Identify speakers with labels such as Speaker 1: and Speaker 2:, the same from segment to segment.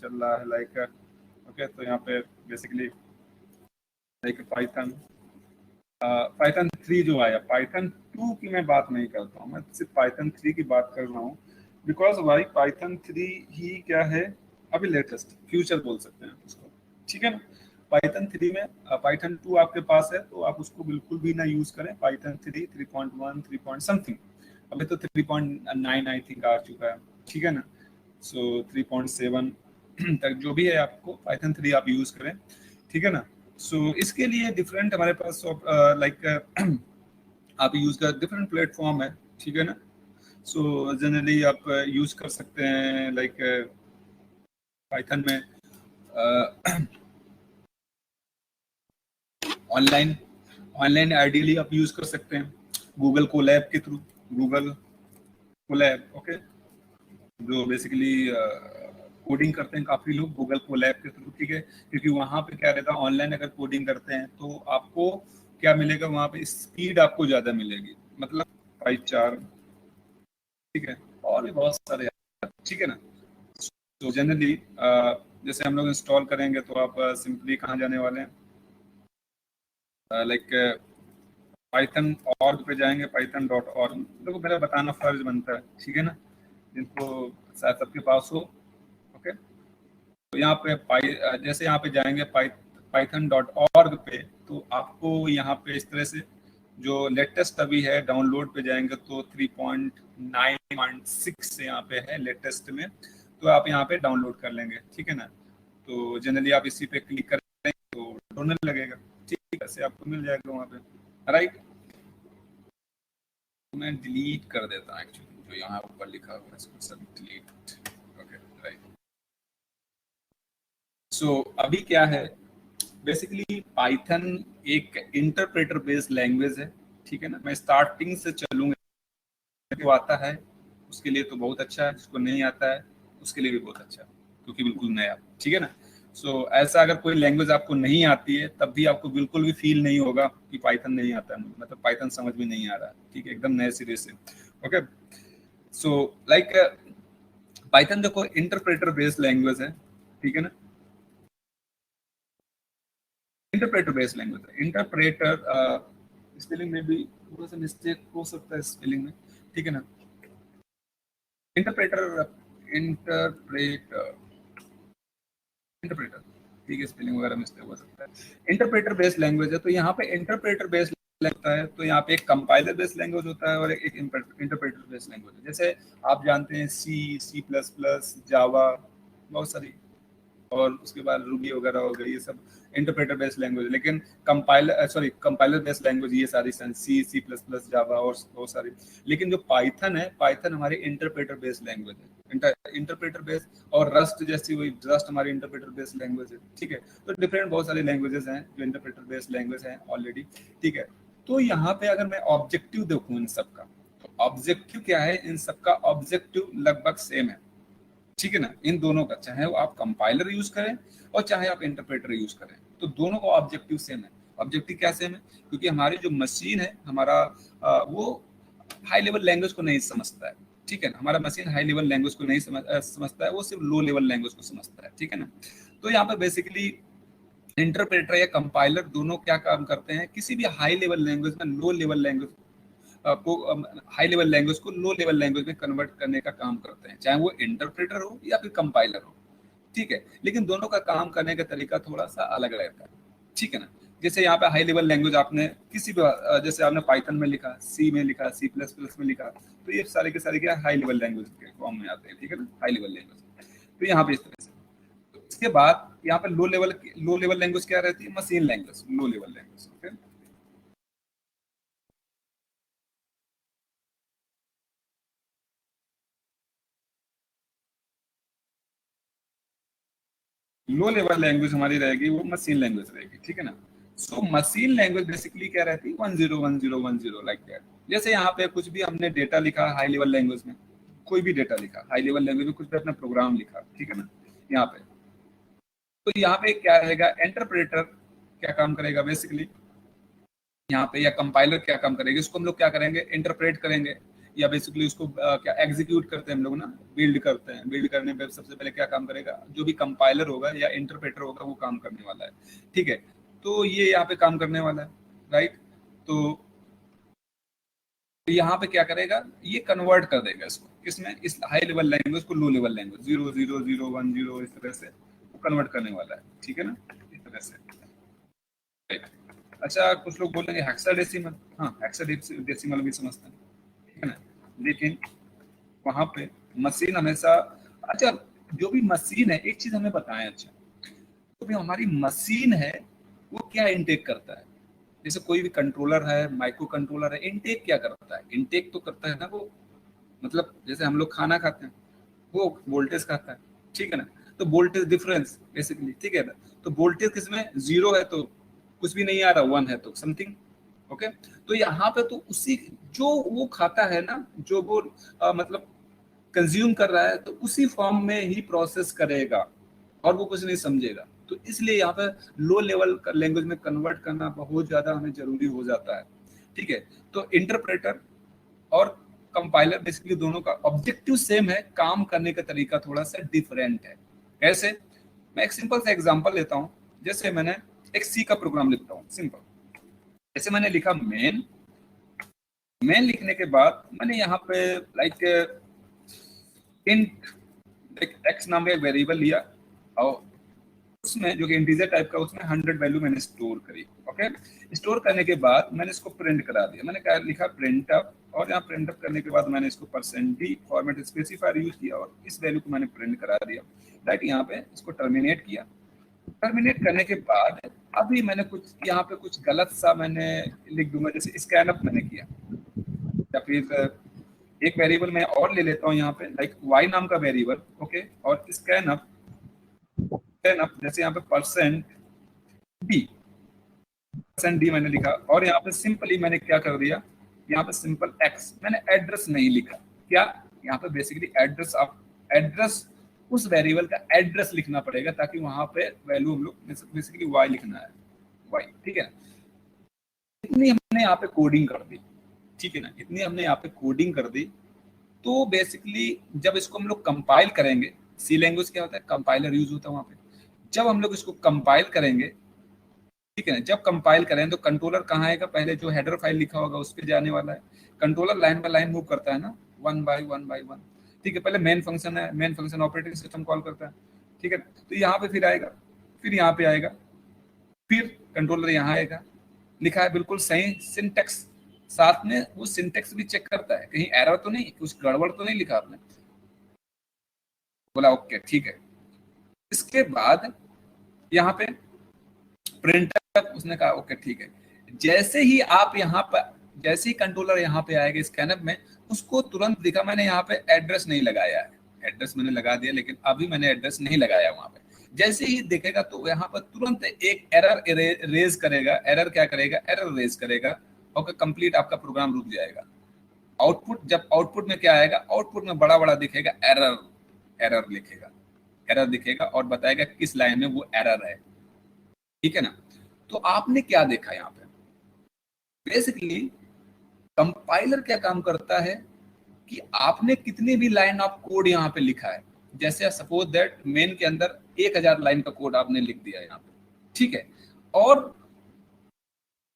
Speaker 1: चल रहा है लाइक ओके। तो यहाँ पे बेसिकली लाइक पाइथन 3 जो आया, पाइथन 2 की मैं बात नहीं करता हूँ, मैं सिर्फ पाइथन 3 की बात कर रहा हूँ। बिकॉज भाई पाइथन 3 ही क्या है अभी लेटेस्ट, फ्यूचर बोल सकते हैं उसको, ठीक है ना। पाइथन 3 में पाइथन 2 आपके पास है तो आप उसको बिल्कुल भी ना यूज करें। पाइथन 3 3.1 3 पॉइंट समथिंग, अभी तो 3.9 आई थिंक आ चुका है, ठीक है ना। सो 3.7 तक जो भी है आपको पाइथन 3 आप यूज करें, ठीक है ना। सो इसके लिए डिफरेंट हमारे पास लाइक आप यूज कर डिफरेंट प्लेटफॉर्म है, ठीक है ना। सो जनरली आप यूज कर सकते हैं लाइक पाइथन में ऑनलाइन ऑनलाइन आइडियली आप यूज कर सकते हैं गूगल कोलैब के थ्रू, गूगल कोलैब ओके, जो बेसिकली कोडिंग करते हैं काफी लोग गूगल कोलैब के थ्रू, ठीक है। क्योंकि वहां पे क्या रहता है, ऑनलाइन अगर कोडिंग करते हैं तो आपको क्या मिलेगा वहां पे, स्पीड आपको ज्यादा मिलेगी, मतलब पाइचार, ठीक है, और भी बहुत सारे, ठीक है ना। तो जनरली जैसे हम लोग इंस्टॉल करेंगे तो आप सिंपली कहाँ जाने वाले हैं, लाइक पाइथन ऑर्ग पे जाएंगे, python.org। देखो मेरा बताना फर्ज बनता है, ठीक है ना, जिनको शायद सबके पास हो ओके। तो यहाँ पे जैसे यहाँ पे जाएंगे python.org पे, तो आपको यहाँ पे इस तरह से जो लेटेस्ट अभी है डाउनलोड पे जाएंगे तो 3.9.6 से यहाँ पे है लेटेस्ट में, तो आप यहाँ पे डाउनलोड कर लेंगे, ठीक है ना। तो जनरली आप इसी पे क्लिक करेंगे तो ढूंढने लगेगा, ठीक है, ऐसे आपको मिल जाएगा वहाँ पे, राइट। मैं डिलीट कर देता हूँ एक्चुअली जो यहाँ ऊपर लिखा हुआ है, इसको सब डिलीट, ओके राइट। सो अभी क्या है, बेसिकली पाइथन एक इंटरप्रेटर बेस्ड लैंग्वेज है, ठीक है ना। मैं स्टार्टिंग से चलूंगा, जो आता है उसके लिए तो बहुत अच्छा है, जिसको नहीं आता है उसके लिए भी बहुत अच्छा है, क्योंकि बिल्कुल नया, ठीक है ना। सो ऐसा अगर कोई लैंग्वेज आपको नहीं आती है तब भी आपको बिल्कुल भी फील नहीं होगा कि पाइथन नहीं आता है, मतलब पाइथन समझ में नहीं आ रहा है, ठीक है, एकदम नए सिरे से, ओके। सो लाइक पाइथन देखो इंटरप्रेटर बेस्ड लैंग्वेज है, ठीक है ना, इंटरप्रेटर बेस्ड लैंग्वेज है। इंटरप्रेटर स्पेलिंग में भी थोड़ा सा मिस्टेक हो सकता है स्पेलिंग में, ठीक है ना। इंटरप्रेटर इंटरप्रेटर इंटरप्रेटर, ठीक है, स्पेलिंग वगैरह मिस्टेक हो सकता है। इंटरप्रेटर बेस्ड लैंग्वेज है, तो यहाँ पे इंटरप्रेटर बेस्ड होता है, तो यहाँ पे एक कंपाइलर बेस्ड लैंग्वेज होता है और एक इंटरप्रेटर बेस्ड लैंग्वेज है। जैसे आप जानते हैं सी प्लस प्लस, जावा, बहुत सारी, और उसके बाद रूबी वगैरह हो गई, ये सब इंटरप्रेटर बेस्ड लैंग्वेज। लेकिन कंपाइलर बेस्ड लैंग्वेज ये सारी सी प्लस प्लस, जावा और बहुत सारी। लेकिन जो पाइथन है, पाइथन हमारी इंटरप्रेटर बेस्ड लैंग्वेज है, इंटरप्रेटर बेस्ड। और रस्ट जैसी हुई, रस्ट हमारी इंटरप्रेटर बेस्ड लैंग्वेज है, ठीक है। तो डिफरेंट बहुत सारी लैंग्वेजेस हैं जो इंटरप्रेटर बेस्ड लैंग्वेज हैं ऑलरेडी, ठीक है। तो यहाँ पे अगर मैं ऑब्जेक्टिव देखूँ इन सबका, तो ऑब्जेक्टिव क्या है, इन सबका ऑब्जेक्टिव लगभग सेम है, ठीक है ना। इन दोनों का, चाहे वो आप कंपाइलर यूज करें और चाहे आप इंटरप्रेटर यूज करें, तो दोनों का ऑब्जेक्टिव सेम है। ऑब्जेक्टिव क्या सेम है, क्योंकि हमारी जो मशीन है, हमारा वो हाई लेवल लैंग्वेज को नहीं समझता है, ठीक है ना। हमारा मशीन हाई लेवल लैंग्वेज को नहीं समझता है, वो सिर्फ लो लेवल लैंग्वेज को समझता है, ठीक है ना। तो यहाँ पे बेसिकली इंटरप्रेटर या कंपाइलर दोनों क्या काम करते हैं, किसी भी हाई लेवल लैंग्वेज में लो लेवल लैंग्वेज को, हाई लेवल लैंग्वेज को लो लेवल लैंग्वेज में कन्वर्ट करने का काम करते हैं, चाहे वो इंटरप्रेटर हो या फिर कंपाइलर हो, ठीक है। लेकिन दोनों का काम करने का तरीका थोड़ा सा अलग रहता है, ठीक है ना। जैसे यहाँ पे हाई लेवल लैंग्वेज आपने किसी भी, जैसे आपने पाइथन में लिखा, सी में लिखा, सी प्लस प्लस में लिखा, तो ये सारे के सारे क्या हाई लेवल लैंग्वेज के फॉर्म में आते हैं, ठीक है ना, हाई लेवल लैंग्वेज। तो यहाँ पे इस तरह से, तो इसके बाद यहाँ पे लो लेवल लैंग्वेज क्या रहती है, machine language, low level language, okay. Low level language हमारी रहेगी वो मशीन लैंग्वेज रहेगी, ठीक है ना। सो मशीन लैंग्वेज बेसिकली क्या रहती है, 101010 लाइक दैट। जैसे यहाँ पे कुछ भी हमने डेटा लिखा हाई लेवल लैंग्वेज में, कोई भी डेटा लिखा हाई लेवल लैंग्वेज में, कुछ भी अपना प्रोग्राम लिखा, ठीक है ना, यहाँ पे, तो यहाँ पे क्या रहेगा, इंटरप्रेटर क्या काम करेगा बेसिकली यहाँ पे, या कंपाइलर क्या काम करेगा, इसको हम लोग क्या करेंगे, इंटरप्रेट करेंगे। या बेसिकली उसको क्या एग्जीक्यूट करते हैं हम लोग ना, बिल्ड करते हैं। बिल्ड करने पे सबसे पहले क्या काम करेगा, जो भी कंपाइलर होगा या इंटरप्रेटर होगा वो काम करने वाला है, ठीक है। तो ये यहाँ पे काम करने वाला है, राइट। तो यहाँ पे क्या करेगा, ये कन्वर्ट कर देगा इसको किसमें, इस हाई लेवल लैंग्वेज को लो लेवल लैंग्वेज, 0 0 0 1 0 इस तरह से वो कन्वर्ट करने वाला है, ठीक है ना, इस तरह से। अच्छा, कुछ लोग बोलेंगे हेक्साडेसिमल, हाँ हेक्साडेसिमल भी समझते हैं, ठीक है ना, लेकिन वहां पे मशीन हमेशा, अच्छा जो भी मशीन है एक चीज हमें बताएं, अच्छा तो भी हमारी मशीन है वो क्या इनटेक करता है। जैसे कोई भी कंट्रोलर है, माइक्रो कंट्रोलर है, इनटेक क्या करता है, इनटेक तो करता है ना वो, मतलब जैसे हम लोग खाना खाते हैं वो वोल्टेज खाता है, ठीक है ना, तो वोल्टेज डिफरेंस बेसिकली, ठीक है ना। तो वोल्टेज किसमें 0 है तो कुछ भी नहीं आ रहा, 1 है तो समथिंग, ओके। तो यहाँ पे तो उसी जो वो खाता है ना, जो वो मतलब कंज्यूम कर रहा है, तो उसी फॉर्म में ही प्रोसेस करेगा और वो कुछ नहीं समझेगा। तो इसलिए यहाँ पे लो लेवल लैंग्वेज में कन्वर्ट करना बहुत ज्यादा हमें जरूरी हो जाता है, ठीक है। तो इंटरप्रेटर और कंपाइलर बेसिकली दोनों का ऑब्जेक्टिव सेम है, काम करने का तरीका थोड़ा सा डिफरेंट है। कैसे, मैं एक सिंपल सा एग्जांपल लेता हूँ। जैसे मैंने एक सी का प्रोग्राम लिखता हूँ सिंपल, जैसे मैंने लिखा मेन, मेन लिखने के बाद मैंने यहाँ पे लाइक इंट एक्स नाम का एक वेरिएबल लिया और उसमें जो कि इंटीजर टाइप का, उसमें 100 वैल्यू मैंने स्टोर करी, ओके। स्टोर करने के बाद मैंने इसको प्रिंट करा दिया, मैंने क्या लिखा प्रिंट अप, और यहाँ प्रिंट अप करने के बाद मैंने इसको %d फॉर्मेट स्पेसिफायर यूज किया और इस वैल्यू को मैंने प्रिंट करा दिया, राइट। यहाँ पे इसको टर्मिनेट किया। टर्मिनेट करने के बाद अभी मैंने कुछ यहाँ पे कुछ गलत सा मैंने लिख दूंगा, जैसे स्कैन अप मैंने किया, या फिर एक वेरिएबल मैं और ले लेता हूँ यहाँ पे लाइक y नाम का वेरिएबल, ओके। और स्कैन अप जैसे यहाँ पे %d मैंने लिखा, और यहाँ पे सिंपली मैंने क्या कर दिया, यहाँ पे सिंपल x, मैंने एड्रेस नहीं लिखा, क्या यहाँ पे बेसिकली एड्रेस, आप एड्रेस उस वेरिएबल का एड्रेस लिखना पड़ेगा, ताकि वहां पे वैल्यू हम लोग बेसिकली y लिखना है, y, ठीक है। इतनी हमने यहाँ पे कोडिंग कर दी, ठीक है ना, इतनी हमने यहाँ पे कोडिंग कर दी। तो बेसिकली जब इसको हम लोग कंपाइल करेंगे, सी लैंग्वेज क्या होता है, कंपाइलर यूज होता है वहां पे। जब हम लोग इसको कंपाइल करेंगे, ठीक है ना, जब कंपाइल करें तो कंट्रोलर कहाँ आएगा, पहले जो हेडर फाइल लिखा होगा उस पर जाने वाला है। Controller line by line move करता है ना, 1 बाय 1 बाय 1, ठीक है। पहले मेन फंक्शन है, main function operating system call करता है, ठीक है। तो यहाँ पे फिर आएगा, फिर यहाँ पे आएगा, फिर कंट्रोलर यहाँ आएगा, लिखा है बिल्कुल सही सिंटेक्स, साथ में वो सिंटेक्स भी चेक करता है कहीं एरर तो नहीं, कुछ गड़बड़ तो नहीं लिखा आपने, बोला ओके ठीक है। इसके बाद यहाँ पे प्रिंटर, उसने कहा ओके ठीक है। जैसे ही आप यहाँ पर, जैसे ही कंट्रोलर यहाँ पे आएगा स्कैनर में, उसको तुरंत दिखा, मैंने यहाँ पे एड्रेस नहीं लगाया है, एड्रेस मैंने लगा दिया लेकिन अभी मैंने एड्रेस नहीं लगाया वहां पे। जैसे ही देखेगा तो यहाँ पर तुरंत एक एरर रेज करेगा, एरर क्या करेगा, एरर रेज करेगा, ओके कंप्लीट, आपका प्रोग्राम रुक जाएगा। आउटपुट, जब आउटपुट में क्या आएगा, आउटपुट में बड़ा बड़ा दिखेगा एरर, एरर लिखेगा, एरर दिखेगा और बताएगा किस लाइन में वो एरर है, ठीक है ना। तो आपने क्या देखा यहाँ पे, बेसिकली कंपाइलर क्या काम करता है कि आपने कितनी भी लाइन ऑफ कोड यहाँ पे लिखा है, जैसे सपोज दैट मेन के अंदर 1000 लाइन का कोड आपने लिख दिया यहाँ पे, ठीक है। और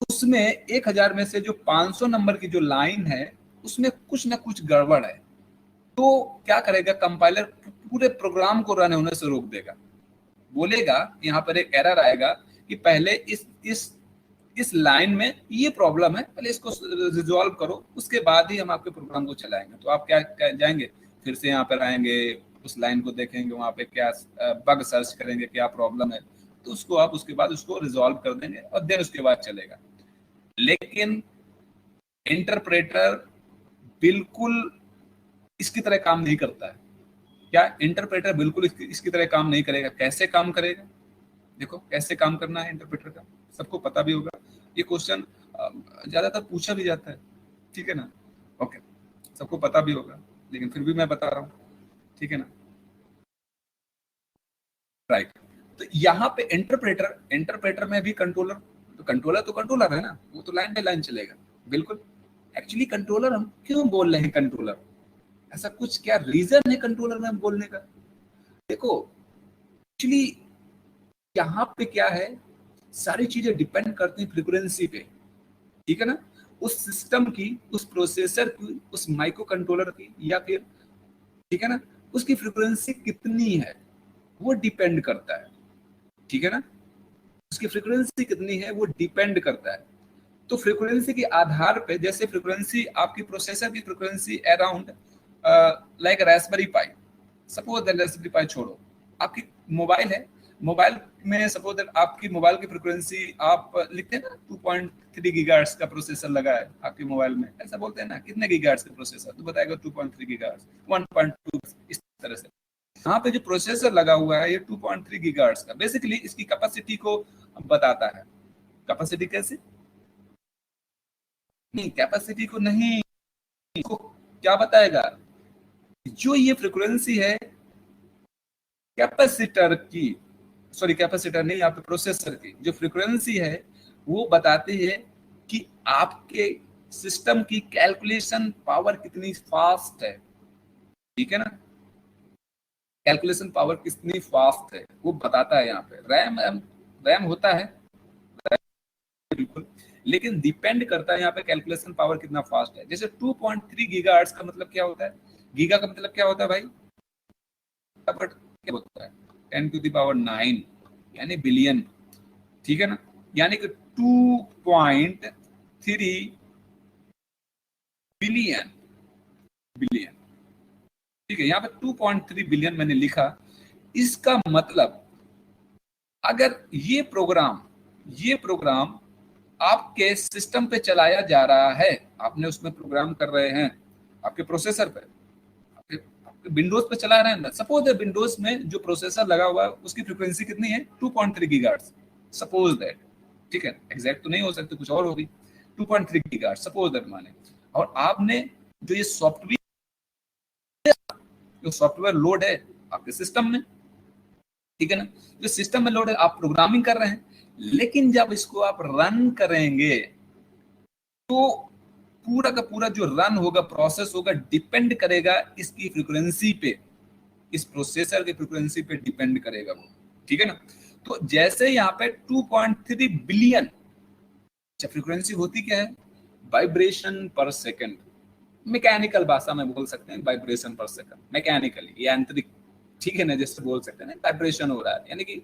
Speaker 1: उसमें 1000 में से जो 500 नंबर की जो लाइन है उसमें कुछ ना कुछ गड़बड़ है, तो क्या करेगा कंपाइलर, पूरे प्रोग्राम को रन होने से रोक देगा, बोलेगा यहाँ पर एक एरर आएगा कि पहले इस लाइन में ये प्रॉब्लम है, पहले इसको रिजॉल्व करो, उसके बाद ही हम आपके प्रोग्राम को चलाएंगे। तो आप क्या जाएंगे, फिर से यहाँ पर आएंगे, उस लाइन को देखेंगे, वहां पे क्या बग सर्च करेंगे, क्या प्रॉब्लम है, तो उसको आप उसके बाद उसको रिजॉल्व कर देंगे और देन उसके बाद चलेगा। लेकिन इंटरप्रेटर बिल्कुल इसकी तरह काम नहीं करता है। क्या इंटरप्रेटर बिल्कुल इसकी तरह काम नहीं करेगा। कैसे काम करेगा, देखो कैसे काम करना है इंटरप्रेटर का, सबको पता भी होगा, ये क्वेश्चन ज्यादातर पूछा भी जाता है, ठीक है ना, ओके, सबको पता भी होगा, लेकिन फिर भी मैं बता रहा हूँ, ठीक है ना, राइट। तो यहाँ पे इंटरप्रेटर में भी कंट्रोलर, तो कंट्रोलर है ना, वो तो लाइन बाय लाइन चलेगा, बिल्कुल एक्चुअली कंट्रोलर हम क्यों बोल रहे हैं कंट्रोलर, ऐसा कुछ क्या रीजन है कंट्रोलर में हम बोलने का? देखो एक्चुअली यहाँ पे क्या है, सारी चीजें डिपेंड करती हैं फ्रीक्वेंसी पे, ठीक है ना, उस सिस्टम की, उस प्रोसेसर की, उस माइक्रो कंट्रोलर की, या फिर ठीक है ना, उसकी फ्रीक्वेंसी कितनी है वो डिपेंड करता है, ठीक है ना, उसकी फ्रीक्वेंसी कितनी है वो डिपेंड करता है। तो फ्रीक्वेंसी के आधार पे, जैसे फ्रीक्वेंसी आपकी प्रोसेसर की frequency around like Raspberry Pi, suppose that Raspberry Pi छोड़ो, आपकी मोबाइल है, मोबाइल में सपोज दैट आपकी मोबाइल की फ्रीक्वेंसी आप लिखते हैं ना 2.3 गीगाहर्ट्ज का प्रोसेसर लगा है आपके मोबाइल में, ऐसा बोलते हैं ना, कितने गीगाहर्ट्ज का प्रोसेसर, तो बताएगा 2.3 गीगाहर्ट्ज, 1.2, इस तरह से। यहाँ पे जो प्रोसेसर लगा हुआ है ये 2.3 गीगाहर्ट्ज का, बेसिकली इसकी कैपेसिटी को बताता है। कैपेसिटी कैसे? नहीं, कैपेसिटी को नहीं, इसको क्या बताएगा, जो ये फ्रीक्वेंसी है कैपेसिटर की, सॉरी कैपेसिटर नहीं, यहाँ पे प्रोसेसर की जो फ्रीक्वेंसी है वो बताती है कि आपके सिस्टम की कैलकुलेशन पावर कितनी फास्ट है, ठीक है ना, कैलकुलेशन पावर कितनी फास्ट है वो बताता है। यहाँ पे रैम रैम होता है बिल्कुल, लेकिन डिपेंड करता है यहाँ पे कैलकुलेशन पावर कितना फास्ट है। जैसे 2.3 गीगाहर्ट्ज का मतलब क्या होता है, गीगा का मतलब क्या होता है भाई, बट क्या होता है 10⁹ यानी बिलियन, ठीक है ना, यानी कि 2.3 बिलियन, बिलियन, ठीक है, यहाँ पे 2.3 बिलियन मैंने लिखा। इसका मतलब अगर ये प्रोग्राम आपके सिस्टम पे चलाया जा रहा है, आपने उसमें प्रोग्राम कर रहे हैं आपके प्रोसेसर पे, आपके विंडोज पे चला रहे हैं ना, सपोज विंडोज में जो प्रोसेसर लगा हुआ है उसकी फ्रीक्वेंसी कितनी है 2.3 गीगाहर्ट्ज, सपोज दैट, ठीक है, एग्जैक्ट तो नहीं हो सकती, कुछ और होगी, 2.3 गीगाहर्ट्ज सपोज दैट माने, और आपने जो ये सॉफ्टवेयर लोड है आपके सिस्टम में, ठीक है ना, जो सिस्टम में लोड है आप प्रोग्रामिंग कर रहे हैं, लेकिन जब इसको आप रन करेंगे तो पूरा का पूरा जो रन होगा, प्रोसेस होगा, डिपेंड करेगा इसकी फ्रीक्वेंसी पे, इस प्रोसेसर की फ्रीक्वेंसी पे डिपेंड करेगा वो, ठीक है ना। तो जैसे यहाँ पे 2.3 बिलियन, अच्छा फ्रीक्वेंसी होती क्या है, वाइब्रेशन पर सेकंड, मैकेनिकल भाषा में बोल सकते हैं वाइब्रेशन पर सेकंड, मैकेनिकली यांत्रिक, ठीक है ना, जैसे बोल सकते हैं ना वाइब्रेशन हो रहा है, यानी कि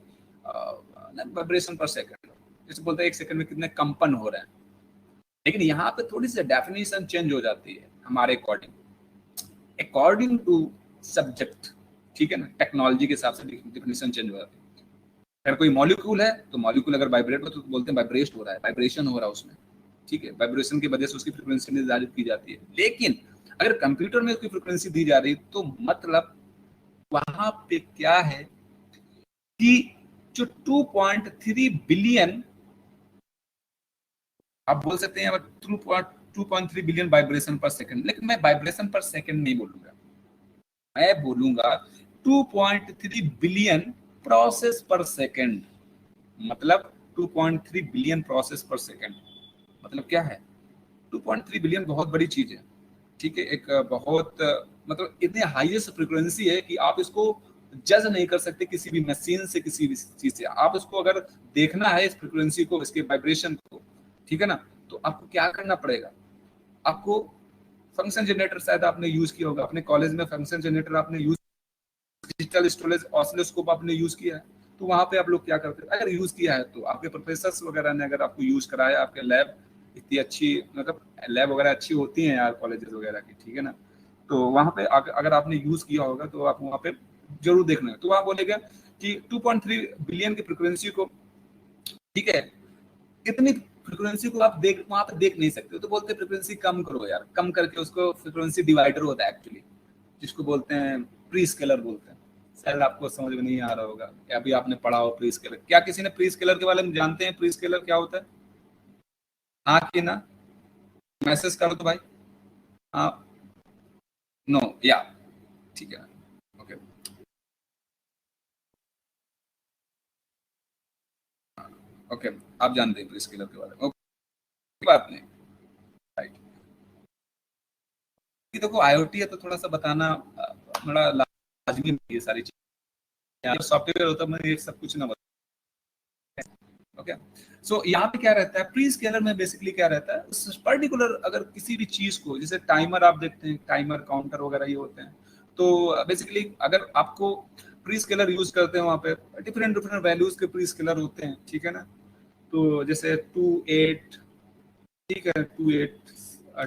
Speaker 1: वाइब्रेशन पर सेकंड, जैसे बोलते हैं एक सेकंड में कितने कंपन हो रहे हैं। लेकिन यहाँ पे थोड़ी सी डेफिनेशन चेंज हो जाती है हमारे अकॉर्डिंग टू सब्जेक्ट, ठीक है ना, टेक्नोलॉजी के हिसाब से डेफिनेशन चेंज हो जाती है। अगर कोई मॉलिक्यूल है तो मॉलिक्यूल अगर वाइब्रेट हो तो बोलते हैं वाइब्रेट हो रहा है, वाइब्रेशन हो रहा है उसमें, ठीक है, वाइब्रेशन की वजह से उसकी फ्रीक्वेंसी निर्धारित की जाती है। लेकिन अगर कंप्यूटर में उसकी फ्रीक्वेंसी दी जा रही है तो मतलब वहां पे क्या है कि जो 2.3 बिलियन, आप बोल सकते हैं 2.3 बिलियन वाइब्रेशन पर सेकंड, लेकिन मैं वाइब्रेशन पर सेकंड नहीं बोलूंगा, मैं बोलूंगा 2.3 बिलियन प्रोसेस पर सेकंड, मतलब 2.3 बिलियन प्रोसेस पर सेकंड, मतलब क्या है, 2.3 बिलियन बहुत बड़ी चीज है, ठीक है, एक बहुत मतलब इतनी हाईएस्ट फ्रीक्वेंसी है कि आप इसको जज नहीं कर सकते किसी भी मशीन से, किसी भी चीज से। आप इसको अगर देखना है इस फ्रीक्वेंसी को, इसके वाइब्रेशन को, ठीक है ना, तो आपको क्या करना पड़ेगा, आपको फंक्शन जनरेटर, शायद आपने यूज किया होगा अपने कॉलेज में, फंक्शन जनरेटर आपने यूज, डिजिटल स्टोरेज ऑसिलोस्कोप आपने यूज किया है, तो वहां पे आप लोग क्या करते हैं, अगर यूज किया है तो आपके प्रोफेसर्स वगैरह ने अगर आपको यूज कराया, आपके लैब इतनी अच्छी, मतलब लैब वगैरह अच्छी होती हैं यार कॉलेजेस वगैरह की, ठीक है ना, तो वहां पे अगर आपने यूज किया होगा तो आप वहां पे जरूर देखना, तो वहां बोलेगा कि 2.3 बिलियन की फ्रीक्वेंसी को, ठीक है, इतनी फ्रीक्वेंसी को आप देख वहां पे देख नहीं सकते, तो बोलते फ्रीक्वेंसी कम करो यार, कम करके उसको फ्रीक्वेंसी डिवाइडर होता है एक्चुअली, जिसको बोलते हैं प्री स्केलर बोलते हैं, शायद आपको समझ में नहीं आ रहा होगा, या अभी आपने पढ़ा हो प्री स्केलर, क्या किसी ने प्री स्केलर के बारे में जानते हैं, प्री स्केलर क्या होता है, हाँ कि ना, मैसेज करो तो भाई, हाँ, नो, या, ठीक है, ओके, ओके, आप जानते हैं प्री स्केलर के बारे में, ओके, बात नहीं, राइट। देखो आईओटी है तो थोड़ा सा बताना बड़ा लाजमी है, सारी चीजें सॉफ्टवेयर होता है, मैं ये सब कुछ ना बता। ओके, सो यहाँ पे क्या रहता है, प्री स्केलर में बेसिकली क्या रहता है, उस पर्टिकुलर अगर किसी भी चीज को, जैसे टाइमर आप देखते हैं, टाइमर काउंटर वगैरह ये होते हैं, तो बेसिकली अगर आपको प्री स्केलर यूज करते हैं, वहाँ पे डिफरेंट डिफरेंट वैल्यूज के प्री स्केलर होते हैं, ठीक है ना। तो जैसे 2 8, ठीक है, 2 8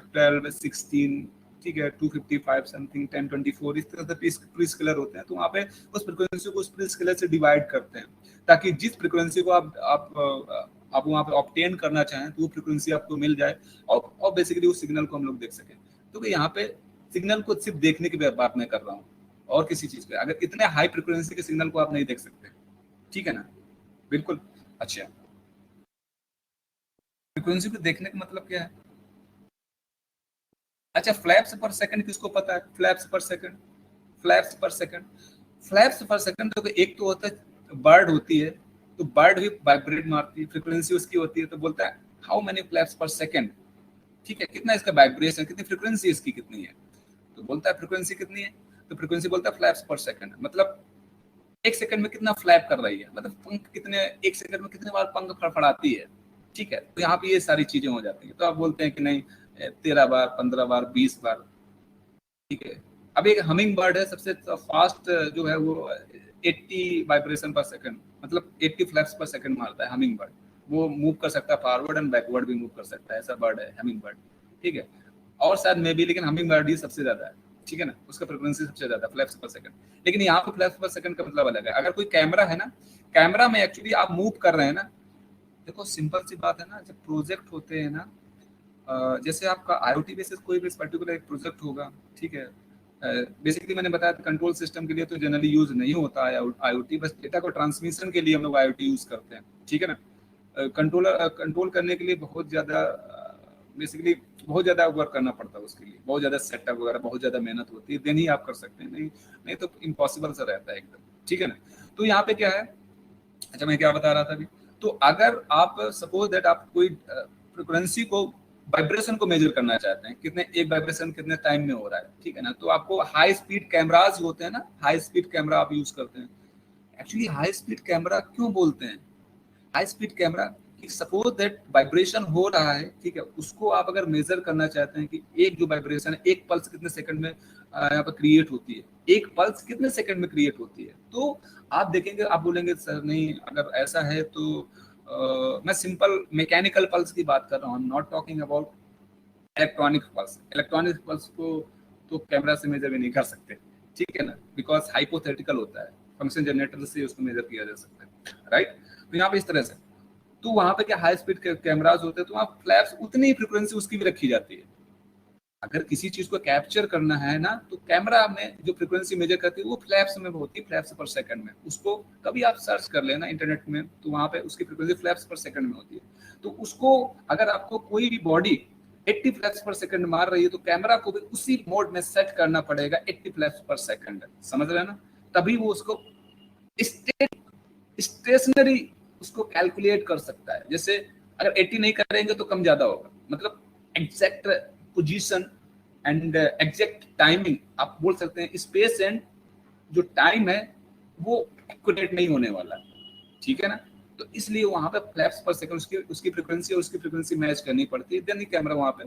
Speaker 1: 12 16, ठीक है, 255 समथिंग 10 24, इस तरह से प्री स्केलर होते हैं। तो वहाँ पे उस फ्रिक्वेंसी को उस प्री स्केलर से डिवाइड करते हैं, ताकि जिस फ्रिक्वेंसी को आप वहाँ पे ऑब्टेन करना चाहें तो वो फ्रिक्वेंसी आपको मिल जाए, और बेसिकली उस सिग्नल को हम लोग देख सकें। तो यहाँ पे सिग्नल को सिर्फ देखने की बात मैं कर रहा हूँ, और किसी चीज पे अगर इतने हाई फ्रिक्वेंसी के सिग्नल को आप नहीं देख सकते, ठीक है ना, बिल्कुल। अच्छा, फ्रिक्वेंसी को देखने का मतलब क्या है? अच्छा, फ्लैप्स पर सेकंड किसको पता है? फ्लैप्स पर सेकंड, फ्लैप्स पर सेकंड, फ्लैप्स पर सेकंड, तो एक तो होता है बर्ड होती है, तो बर्ड भी वाइब्रेट मारती है, फ्रिक्वेंसी उसकी होती है, तो बोलता है हाउ मेनी फ्लैप्स पर सेकंड, ठीक है, कितना इसका वाइब्रेशन, कितनी फ्रिक्वेंसी इसकी कितनी है, तो बोलता है फ्रिक्वेंसी कितनी है, तो फ्रिक्वेंसी बोलता है फ्लैप्स पर सेकंड, मतलब एक सेकंड में कितना फ्लैप कर रही है, मतलब पंख कितने, एक सेकंड में कितने बार पंख फड़फड़ाती है, ठीक है। तो यहाँ पे ये सारी चीजें हो जाती है, तो आप बोलते हैं कि नहीं 13 बार, 15 बार, 20 बार, ठीक है। अब एक हमिंग बर्ड है, सबसे फास्ट जो है वो 80 वाइब्रेशन पर सेकंड, मतलब 80 फ्लैप्स पर सेकंड मारता है हमिंग बर्ड। वो मूव कर सकता है, फॉरवर्ड एंड बैकवर्ड भी मूव कर सकता है, ऐसा बर्ड है हमिंग बर्ड, ठीक है। और शायद मे भी, लेकिन हमिंग बर्ड ही सबसे ज्यादा है, ठीक है ना, उसका फ्रिक्वेंसी सबसे ज्यादा फ्लैप्स पर सेकंड। लेकिन यहाँ पे फ्लैप्स पर सेकंड का मतलब अलग है। अगर कोई कैमरा है ना, कैमरा में एक्चुअली आप मूव कर रहे हैं ना, देखो सिंपल सी बात है ना, जब प्रोजेक्ट होते हैं ना, जैसे आपका आईओटी बेसिस कोई भी पर्टिकुलर एक प्रोजेक्ट होगा, ठीक है। बेसिकली मैंने बताया कंट्रोल सिस्टम के लिए तो जनरली यूज नहीं होता है आईओटी, बस डेटा को ट्रांसमिशन के लिए हम लोग आईओटी यूज करते हैं, ठीक है ना। कंट्रोलर कंट्रोल करने के लिए बहुत ज्यादा बेसिकली बहुत ज्यादा वर्क करना पड़ता है, उसके लिए बहुत ज्यादा सेटअप वगैरह, बहुत ज्यादा मेहनत होती है, देन ही आप कर सकते हैं, नहीं नहीं तो इम्पॉसिबल सा रहता है एकदम, ठीक है ना। तो यहाँ पे क्या है, अच्छा मैं क्या बता रहा था अभी, तो अगर आप सपोज दैट आप कोई फ्रिक्वेंसी को, वाइब्रेशन को मेजर करना चाहते हैं, कितने एक वाइब्रेशन कितने टाइम में हो रहा है, ठीक है ना, तो आपको हाई स्पीड कैमराज होते हैं ना, हाई स्पीड कैमरा आप यूज करते हैं। एक्चुअली हाई स्पीड कैमरा क्यों बोलते हैं हाई स्पीड कैमरा, कि सपोज दैट वाइब्रेशन हो रहा है, ठीक है, उसको आप अगर मेजर करना चाहते हैं कि एक जो वाइब्रेशन है, एक पल्स कितने सेकंड में यहाँ पर क्रिएट होती है, एक पल्स कितने सेकंड में क्रिएट होती है, तो आप देखेंगे, आप बोलेंगे सर नहीं, अगर ऐसा है तो मैं सिंपल मैकेनिकल पल्स की बात कर रहा हूँ, not talking about electronic pulse. Electronic pulse को तो कैमरा से मेजर भी नहीं कर सकते, ठीक है ना, बिकॉज हाइपोथेटिकल होता है, फंक्शन जनरेटर से उसको मेजर किया जा सकता है, राइट। तो यहाँ पे इस तरह से, तो वहां पे क्या हाई स्पीड कैमराज होते हैं, तो वहाँ फ्लैप्स उतनी ही फ्रिक्वेंसी उसकी भी रखी जाती है। अगर किसी चीज को कैप्चर करना है ना, तो कैमरा में जो फ्रिक्वेंसी मेजर करती है वो फ्लैप्स में होती है, फ्लैप्स पर सेकंड में। उसको कभी आप सर्च कर लेना इंटरनेट में, तो वहां पे उसकी फ्रिक्वेंसी फ्लैप्स पर सेकंड में होती है। तो उसको अगर आपको कोई भी बॉडी 80 फ्लैप्स पर सेकंड मार रही है, तो कैमरा को भी उसी मोड में सेट करना पड़ेगा 80 फ्लैप्स पर सेकंड, समझ रहे हैं ना, तभी वो उसको स्टेशनरी उसको कैलकुलेट कर सकता है। जैसे अगर 80 नहीं करेंगे तो कम ज्यादा होगा, मतलब exact position and exact timing, आप बोल सकते हैं स्पेस एंड जो टाइम है वो एक्यूरेट नहीं होने वाला, ठीक है ना। तो इसलिए वहां पे फ्लैप्स पर सेकंड उसकी उसकी फ्रीक्वेंसी और उसकी फ्रीक्वेंसी मैच करनी पड़ती है, देन ही कैमरा वहां पे,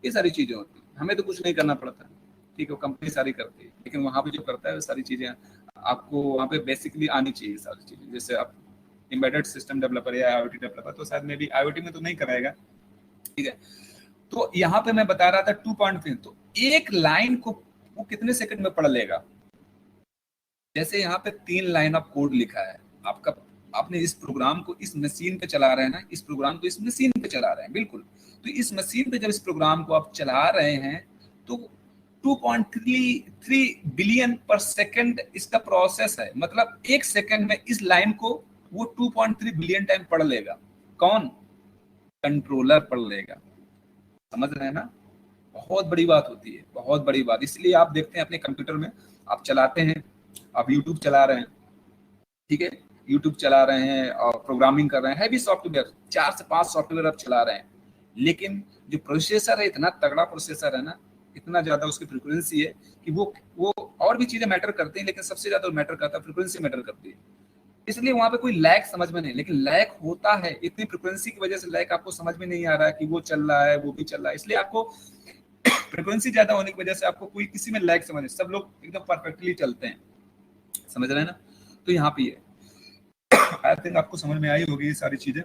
Speaker 1: ये सारी चीजें होती है। हमें तो कुछ नहीं करना पड़ता, ठीक है, कंपनी सारी करती है, लेकिन वहां पे जो करता है वो सारी चीजें आपको वहां पे बेसिकली आनी चाहिए सारी चीजें। जैसे आप एम्बेडेड सिस्टम डेवलपर या आईओटी डेवलपर, तो शायद मे भी आईओटी में तो नहीं कराएगा, ठीक है। तो यहाँ पे मैं बता रहा था 2.3, तो एक लाइन को वो कितने सेकंड में पढ़ लेगा। जैसे यहाँ पे 3 लाइन ऑफ कोड लिखा है आपका, आपने इस प्रोग्राम को इस मशीन पे चला रहे हैं ना, इस प्रोग्राम को इस मशीन पे चला रहे हैं, बिल्कुल। तो इस मशीन पे जब इस प्रोग्राम को आप चला रहे हैं, तो 2.33 बिलियन पर सेकंड इसका प्रोसेस है, मतलब एक सेकंड में इस लाइन को वो 2.3 बिलियन टाइम पढ़ लेगा। कौन? कंट्रोलर पढ़ लेगा, समझ रहे हैं ना। बहुत बड़ी बात होती है, बहुत बड़ी बात। इसलिए आप देखते हैं अपने कंप्यूटर में आप चलाते हैं, आप यूट्यूब चला रहे हैं, ठीक है, यूट्यूब चला रहे हैं और प्रोग्रामिंग कर रहे हैं, है भी सॉफ्टवेयर, 4 से 5 सॉफ्टवेयर आप चला रहे हैं, लेकिन जो प्रोसेसर है इतना तगड़ा प्रोसेसर है ना, इतना ज्यादा उसकी फ्रीक्वेंसी है कि वो और भी चीजें मैटर करती हैं, लेकिन सबसे ज्यादा मैटर करता है फ्रीक्वेंसी मैटर करती है। इसलिए वहां पे कोई लैग समझ में नहीं, लेकिन लैग होता है, इतनी फ्रीक्वेंसी की वजह से लैग आपको समझ में नहीं आ रहा है कि वो चल रहा है वो भी चल रहा है, इसलिए आपको फ्रीक्वेंसी ज्यादा होने की वजह से आपको कोई किसी में लैग समझ, सब लोग एकदम परफेक्टली चलते हैं, समझ रहे हैं ना। तो यहाँ पे आई थिंक आपको समझ में आई होगी ये सारी चीजें,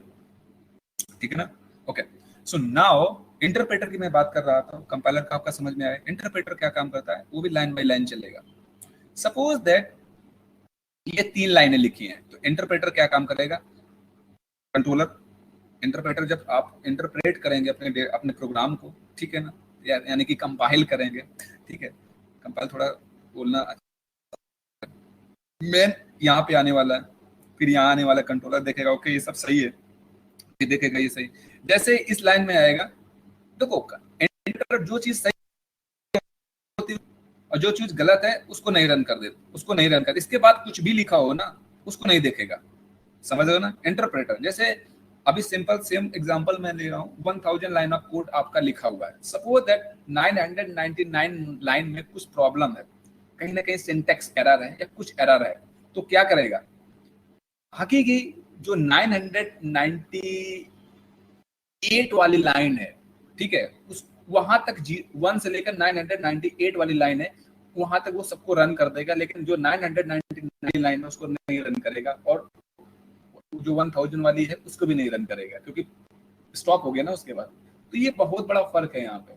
Speaker 1: ठीक है ना। ओके, सो नाउ इंटरप्रेटर की मैं बात कर रहा था, कंपाइलर का आपका समझ में आया। इंटरप्रेटर क्या काम करता है, वो भी लाइन बाय लाइन चलेगा। सपोज दैट ये 3 लाइनें लिखी हैं, तो इंटरप्रेटर क्या काम करेगा, कंट्रोलर। इंटरप्रेटर जब आप इंटरप्रेट करेंगे अपने अपने प्रोग्राम को, ठीक है ना, यानी कि कंपाइल करेंगे, ठीक है, कंपाइल थोड़ा बोलना, मेन यहाँ पे आने वाला है, फिर यहाँ आने वाला कंट्रोलर देखेगा ओके ये सब सही है, फिर देखेगा ये सही, जैसे इस लाइन में आएगा, देखो इंटरप्रेटर जो चीज सही होती है और जो चीज गलत है उसको नहीं रन कर देता, उसको नहीं रन कर, इसके बाद कुछ भी लिखा हो ना उसको नहीं देखेगा, समझ रहे हो ना। इंटरप्रेटर जैसे अभी सिंपल सेम एग्जांपल मैं ले रहा हूँ, 1000 लाइन ऑफ कोड आपका लिखा हुआ है, सपोज दैट 999 लाइन में कुछ प्रॉब्लम है, कहीं ना कहीं सिंटैक्स एरर है या कुछ एरर है, तो क्या करेगा, हकीकी जो 998 वाली लाइन है, ठीक है, उस वहां तक 1 से लेकर 998 वाली लाइन है, वहां तक वो सबको रन कर देगा, लेकिन जो 999 लाइन है उसको नहीं रन करेगा, और जो 1000 वाली है उसको भी नहीं रन करेगा, क्योंकि स्टॉप हो गया ना उसके बाद। तो ये बहुत बड़ा फर्क है यहाँ पे,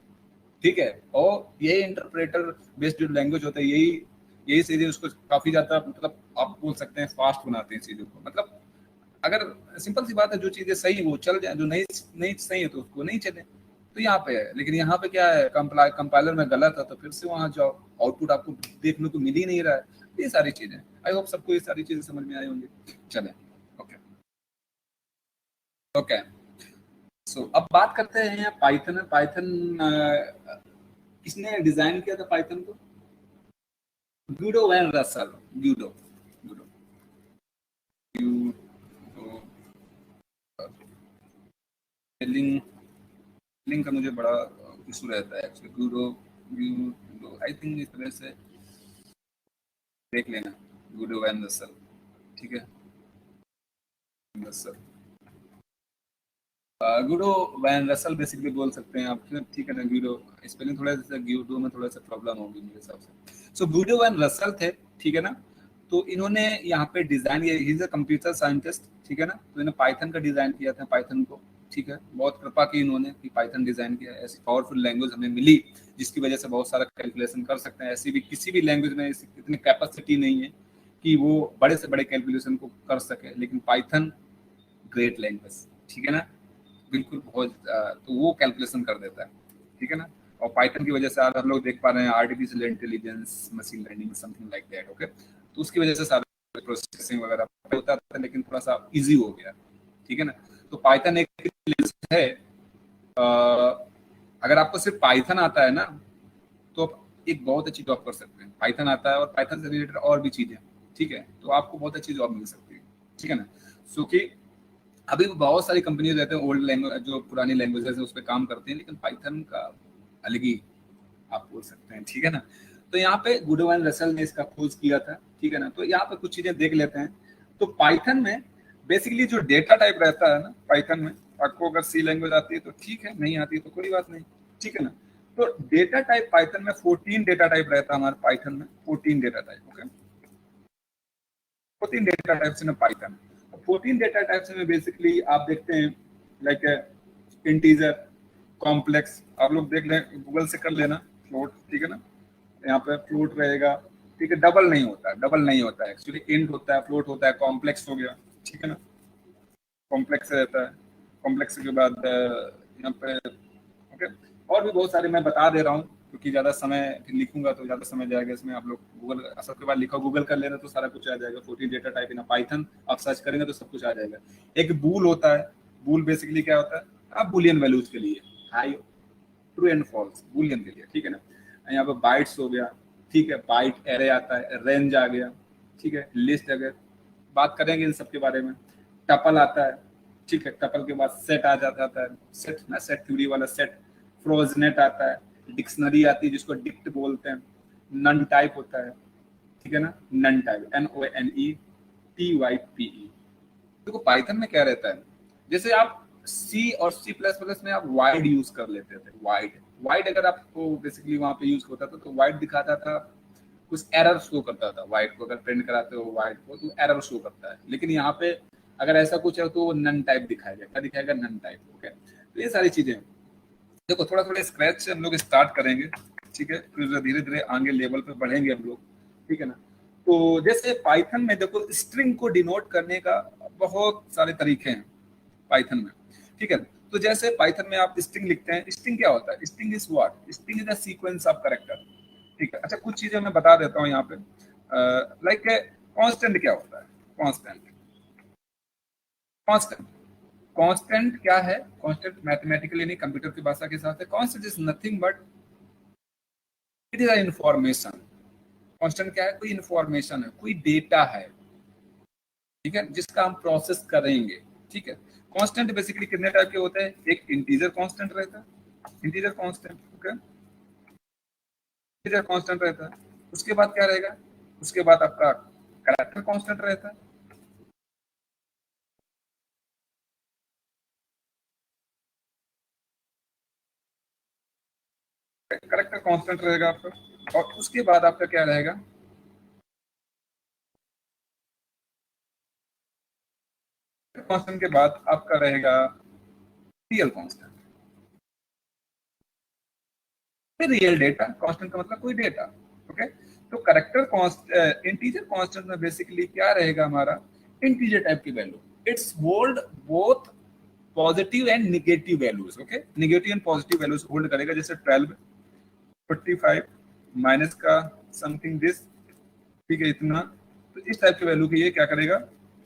Speaker 1: ठीक है। और यही इंटरप्रेटर बेस्ड जो लैंग्वेज होता है, यही चीजें उसको काफी ज्यादा, मतलब आप बोल सकते हैं फास्ट बनाते हैं चीजों को, मतलब अगर सिंपल सी बात है, जो चीजें सही वो चल जाए, जो नहीं सही है तो उसको नहीं चले, तो यहाँ पे है। लेकिन यहाँ पे क्या है, कंपाइलर में गलत है तो फिर से वहां जाओ, आउटपुट आपको देखने को मिल ही नहीं रहा है, ये सारी चीजें। आई होप सबको ये सारी चीजें समझ में आई होंगी। चले, ओके ओके, सो अब बात करते हैं पाइथन। पाइथन किसने डिजाइन किया था पाइथन को, गुडो वैन रसल, गुडो गुडो लिंक का मुझे बड़ा इशू रहता है एक्चुअली, गुडो आई थिंक इस तरह से देख लेना, गुडो वैन रसल, ठीक है, रसल, गुडो वैन रसल बेसिकली बोल सकते हैं आप, ठीक है ना। गुडो स्पेलिंग थोड़ा सा गुडो में थोड़ा सा प्रॉब्लम होगी मेरे हिसाब से। सो गुडो वैन रसल थे, ठीक है ना। तो इन्होंने यहाँ पे design, he is a computer scientist, ठीक है ना। तो इन्होंने पाइथन का डिजाइन किया था, पाइथन को, ठीक है, बहुत कृपा की इन्होंने कि पाइथन डिजाइन किया, ऐसी पावरफुल लैंग्वेज हमें मिली जिसकी वजह से बहुत सारा कैलकुलेशन कर सकते हैं। ऐसी भी किसी भी लैंग्वेज में इतनी कैपेसिटी नहीं है कि वो बड़े से बड़े कैलकुलेशन को कर सके, लेकिन पाइथन ग्रेट लैंग्वेज, ठीक है ना, बिल्कुल बहुत, तो वो कैलकुलेशन कर देता है, ठीक है ना। और पाइथन की वजह से आज हम लोग देख पा रहे हैं artificial intelligence, machine learning, something like that, okay. तो उसकी वजह से सारा प्रोसेसिंग वगैरह होता था, लेकिन थोड़ा सा इजी हो गया, ठीक है ना। तो पाइथन एक है, अगर आपको सिर्फ पाइथन आता है ना तो आप एक बहुत अच्छी जॉब कर सकते हैं। पाइथन आता है और पाइथन से रिलेटेड और भी चीजें, ठीक है, तो आपको बहुत अच्छी जॉब मिल सकती है, ठीक है ना। सो कि अभी बहुत सारी कंपनीज रहते हैं ओल्ड लैंग्वेज, जो पुरानी लैंग्वेजेस है उस पर काम करते हैं, लेकिन पाइथन का अलग ही आप बोल सकते हैं, ठीक है ना। तो यहाँ पे गुडो एंड रसल ने इसका खोज किया था, ठीक है ना। तो यहाँ पे कुछ चीजें देख लेते हैं। तो पाइथन में बेसिकली जो डेटा टाइप रहता है ना, पाइथन में आपको अगर सी लैंग्वेज आती है तो ठीक है, नहीं आती है तो कोई बात नहीं, ठीक है ना। तो डेटा टाइप पाइथन में 14 डेटा टाइप रहता है हमारे पाइथन में, 14 data type, okay, 14 data types in Python. 14 data types में बेसिकली आप देखते हैं लाइक इंटीजर, कॉम्प्लेक्स, आप लोग देख लें, गूगल से कर लेना, फ्लोट, ठीक है ना, यहाँ पे फ्लोट रहेगा, ठीक है, डबल नहीं होता है, डबल नहीं होता है एक्चुअली, इंट होता है, फ्लोट होता है, कॉम्प्लेक्स हो गया, ठीक है ना, कॉम्प्लेक्स रहता है। कॉम्प्लेक्स के बाद यहाँ पे, ओके, और भी बहुत सारे मैं बता दे रहा हूँ, क्योंकि ज्यादा समय फिर लिखूंगा तो ज्यादा समय जाएगा इसमें। आप लोग गूगल सबके बाद लिखो, गूगल कर लेना तो सारा कुछ आ जाएगा। 14 डेटा टाइप इन पाइथन आप सर्च करेंगे तो सब कुछ आ जाएगा। एक बूल होता है, बूल बेसिकली क्या होता है, आप बुलियन वैल्यूज के लिए, high, true and false, boolean के लिए, ठीक है ना। यहाँ पे बाइट्स हो गया, ठीक है, बाइट एरे आता है, रेंज आ गया, ठीक है, लिस्ट अगर बात करेंगे इन सब के बारे में। टपल आता है, ठीक है, टपल के बाद सेट आ जाता है, सेट ना, सेट थ्योरी वाला सेट, फ्रोजनेट आता है, डिक्शनरी आती है जिसको डिक्ट बोलते हैं, नन टाइप होता है, ठीक है ना, नन टाइप, NONETYPE। देखो पाइथन में क्या रहता है, जैसे आप सी और सी प्लस प्लस में आप वाइड यूज कर लेते थे, वाइड वाइड अगर आपको बेसिकली वहां पे यूज होता था तो वाइड दिखाता था, कुछ एरर शो करता था, वाइड को अगर प्रिंट कराते हो वाइड को तो एरर शो करता है, लेकिन यहाँ पे अगर ऐसा कुछ है तो वो नन टाइप दिखाएगा, क्या दिखाएगा, नन टाइप। ओके, तो ये सारी चीजें देखो, थोड़ा थोड़ा स्क्रैच से हम लोग स्टार्ट करेंगे, ठीक है, फिर धीरे धीरे आगे लेवल पे बढ़ेंगे हम लोग, ठीक है ना। तो जैसे पाइथन में देखो स्ट्रिंग को डिनोट करने का बहुत सारे तरीके हैं पाइथन में, ठीक है। तो जैसे पाइथन में आप स्ट्रिंग लिखते हैं, स्ट्रिंग क्या होता है, string is what, string is a sequence of character, ठीक है। अच्छा, कुछ चीजें मैं बता देता हूँ यहाँ पे, लाइक कांस्टेंट क्या होता है, कांस्टेंट, कांस्टेंट, कांस्टेंट क्या है, कांस्टेंट मैथमेटिकली नहीं, कंप्यूटर की भाषा के हिसाब से constant is nothing but it is a information. Constant क्या है, कोई इंफॉर्मेशन है, कोई डेटा है, ठीक है, जिसका हम प्रोसेस करेंगे, ठीक है। कांस्टेंट बेसिकली कितने टाइप के होते हैं, एक इंटीजर कांस्टेंट रहता है, integer constant, okay, integer constant रहता है। उसके बाद क्या रहेगा, उसके बाद आपका कैरेक्टर कांस्टेंट रहता है, कैरेक्टर कांस्टेंट रहेगा आपका। और उसके बाद आपका क्या रहेगा, कांस्टेंट के बाद आपका रहेगा रियल कांस्टेंट, फिर रियल डेटा, कांस्टेंट का मतलब कोई डेटा, ओके। तो कैरेक्टर कांस्टेंट, इंटीजर कांस्टेंट में बेसिकली क्या रहेगा हमारा, इंटीजर टाइप की value, it's hold both positive and negative values, okay, negative and positive values hold करेगा, जैसे 12, 45 माइनस का समथिंग दिस, ठीक है, इतना, तो इस टाइप की वैल्यू की ये क्या करेगा,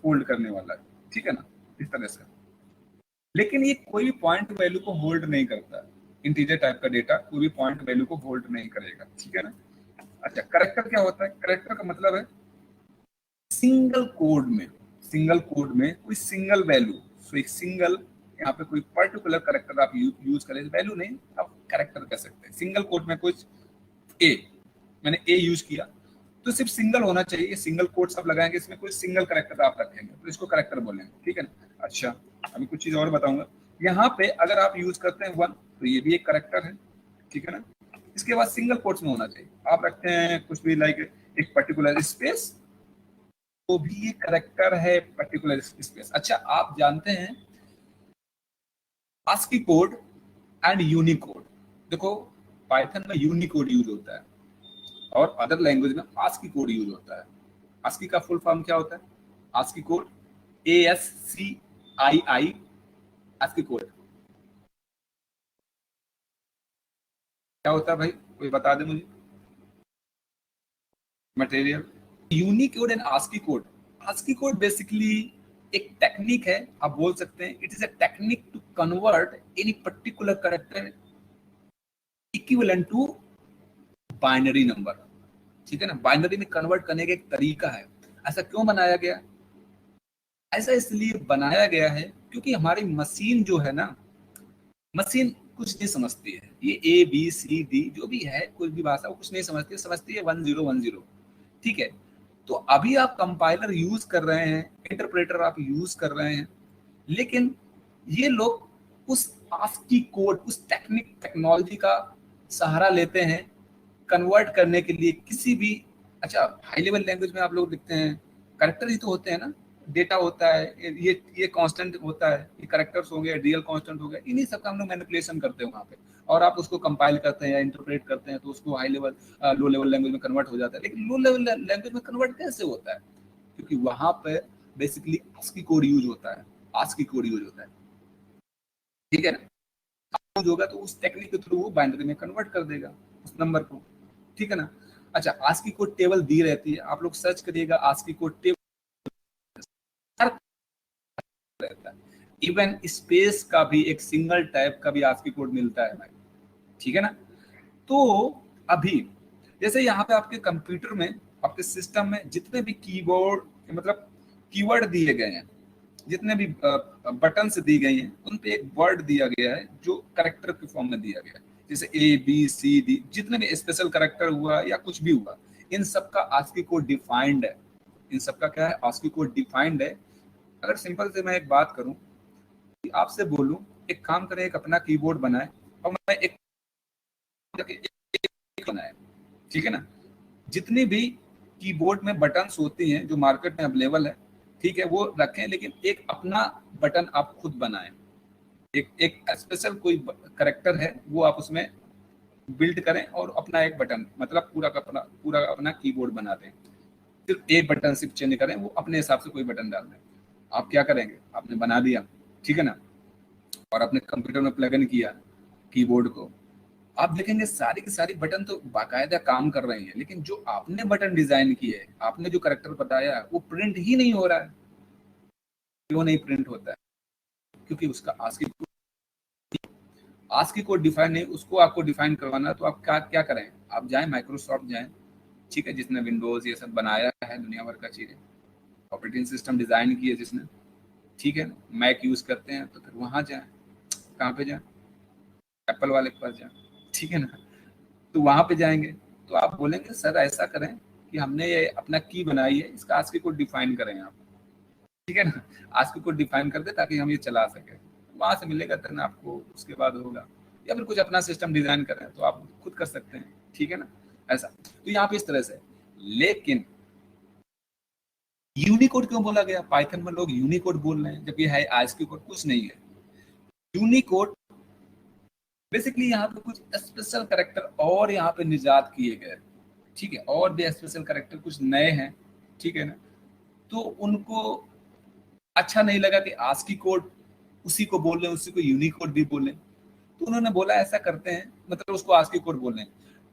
Speaker 1: होल्ड करने वाला है, ठीक है ना, इस तरह से। लेकिन ये कोई भी पॉइंट वैल्यू को होल्ड नहीं करता, इंटीजर टाइप का डेटा कोई भी पॉइंट वैल्यू को होल्ड नहीं करेगा, ठीक है ना। अच्छा, करेक्टर क्या होता है, करेक्टर का मतलब है सिंगल कोड में, सिंगल कोड में कोई सिंगल वैल्यू, सो एक सिंगल, यहाँ पे कोई पर्टिकुलर करेक्टर आप यूज करें, वैल्यू नहीं, आप करेक्टर कह सकते हैं, सिंगल कोड में कुछ ए, मैंने ए यूज किया तो सिर्फ सिंगल होना चाहिए, सिंगल कोड सब लगाएंगे, इसमें कोई सिंगल करेक्टर आप रखेंगे तो इसको करेक्टर बोलेंगे, ठीक है ना। अच्छा, अभी कुछ चीज और बताऊंगा, यहाँ पे अगर आप यूज करते हैं 1 तो ये भी एक करेक्टर है, ठीक है ना। इसके बाद सिंगल कोट्स में होना चाहिए, आप रखते हैं कुछ भी लाइक एक पर्टिकुलर स्पेस, तो भी ये करेक्टर है, पर्टिकुलर स्पेस। अच्छा, आप जानते हैं आस्की कोड एंड यूनिकोड, देखो पाइथन में यूनिकोड यूज होता है और अदर लैंग्वेज में आस्की कोड यूज होता है। आस्की का फुल फॉर्म क्या होता है, ASCII code, ASCII, ASCII code क्या होता है भाई, कोई बता दे मुझे, material, Unicode and ASCII code, ASCII code basically एक टेक्निक है, आप बोल सकते हैं it is a technique to convert any particular character equivalent to binary number, ठीक है ना, बाइनरी में कन्वर्ट करने का एक तरीका है। ऐसा क्यों बनाया गया, ऐसा इसलिए बनाया गया है क्योंकि हमारी मशीन जो है ना, मशीन कुछ नहीं समझती है, ये ABCD जो भी है कोई भी भाषा वो कुछ नहीं समझती है, समझती है 1010, ठीक है। तो अभी आप कंपाइलर यूज कर रहे हैं, इंटरप्रेटर आप यूज कर रहे हैं, लेकिन ये लोग उस आस्की कोड, उस टेक्नोलॉजी का सहारा लेते हैं कन्वर्ट करने के लिए किसी भी, अच्छा हाई लेवल लैंग्वेज में आप लोग लिखते हैं, करेक्टर ही तो होते हैं ना, डेटा होता है, ये कांस्टेंट होता है, ये करेक्टर्स हो गए, रियल कांस्टेंट हो गया, इन्हीं सब का हम लोग मैनिपुलेशन करते हैं वहाँ पे, और आप उसको कंपाइल करते हैं या इंटरप्रेट करते हैं तो उसको high level, low level language में कन्वर्ट हो जाता है। लेकिन लो लेवल लैंग्वेज में कन्वर्ट कैसे होता है, क्योंकि वहां पे बेसिकली आस्की कोड यूज होता है, आस्की कोड यूज होता है, ठीक है ना। यूज होगा तो उस टेक्निक के थ्रू वो बाइनरी में कन्वर्ट कर देगा उस नंबर को, ठीक है ना। अच्छा, आस्की कोड टेबल दी रहती है, आप लोग सर्च करिएगा आस्की कोड टेबल रहता है, इवन स्पेस का भी एक सिंगल टाइप का भी आस्की कोड मिलता है भाई, ठीक है ना। तो अभी जैसे यहाँ पे आपके कंप्यूटर में, आपके सिस्टम में जितने भी कीबोर्ड, मतलब कीवर्ड दिए गए हैं, जितने भी बटन्स दी गई हैं, उन पे एक वर्ड दिया गया है जो करेक्टर के फॉर्म में दिया गया है, जैसे ए बी सी डी, जितने भी स्पेशल कैरेक्टर हुआ या कुछ भी हुआ, इन सब का आस्की कोड डिफाइंड है। इन सब का क्या है, आस्की कोड डिफाइंड है। अगर सिंपल से मैं एक बात करूं कि आपसे बोलूं एक काम करें, एक अपना कीबोर्ड बनाए और मैं एक बनाए, ठीक है ना। जितनी भी कीबोर्ड में बटन्स होती हैं जो मार्केट में अवेलेबल है, ठीक है, वो रखें, लेकिन एक अपना बटन आप खुद बनाएं। एक एक स्पेशल कोई कैरेक्टर है वो आप उसमें बिल्ड करें और अपना एक बटन, मतलब पूरा अपना कीबोर्ड बना दें। सिर्फ एक बटन सिर्फ चेंज करें, वो अपने हिसाब से कोई बटन डाल दें। आप क्या करेंगे, आपने बना दिया, ठीक है ना, और अपने कंप्यूटर में प्लग इन किया कीबोर्ड को, आप देखेंगे सारी की सारी बटन तो बाकायदा काम कर रही हैं, लेकिन जो आपने बटन डिजाइन किए, आपने जो करेक्टर बताया, वो प्रिंट ही नहीं हो रहा है। क्यों नहीं प्रिंट होता है? क्योंकि उसका आस्की कोड डिफाइन नहीं, उसको आपको डिफाइन करवाना, तो आप क्या क्या करें, आप जाएं माइक्रोसॉफ्ट जाएं, ठीक है, जिसने विंडोज ये सब बनाया है, दुनिया भर का चीजें ऑपरेटिंग सिस्टम डिजाइन किए जिसने, ठीक है, मैक यूज करते हैं, तो फिर वहां जाएं। कहाँ पे जाएं? एप्पल वाले के पास जाएं, ठीक है ना। तो वहां पे जाएंगे तो आप बोलेंगे सर ऐसा करें कि हमने ये अपना की बनाई है, इसका आस्की कोड डिफाइन करें आप, ठीक है ना। आस्की कोड डिफाइन कर दे ताकि हम ये चला सके, वहां से मिलेगा देन आपको, उसके बाद होगा। या फिर कुछ अपना सिस्टम डिजाइन करें तो आप खुद कर सकते हैं, ठीक है ना, ऐसा। तो यहाँ पे इस तरह से। लेकिन यूनिकोड क्यों बोला गया? पाइथन में लोग यूनिकोड बोल रहे हैं जब ये है आस्की कोड, कुछ नहीं है। यूनिकोड बेसिकली यहाँ पे कुछ स्पेशल कैरेक्टर और यहाँ पे निजात किए गए, ठीक है, और भी स्पेशल कैरेक्टर कुछ नए हैं, ठीक है ना। तो उनको अच्छा नहीं लगा कि आस्की कोड उसी को बोल रहे, उसी को यूनिकोड भी बोले, तो उन्होंने बोला ऐसा करते हैं, मतलब उसको आस्की कोड बोल रहे,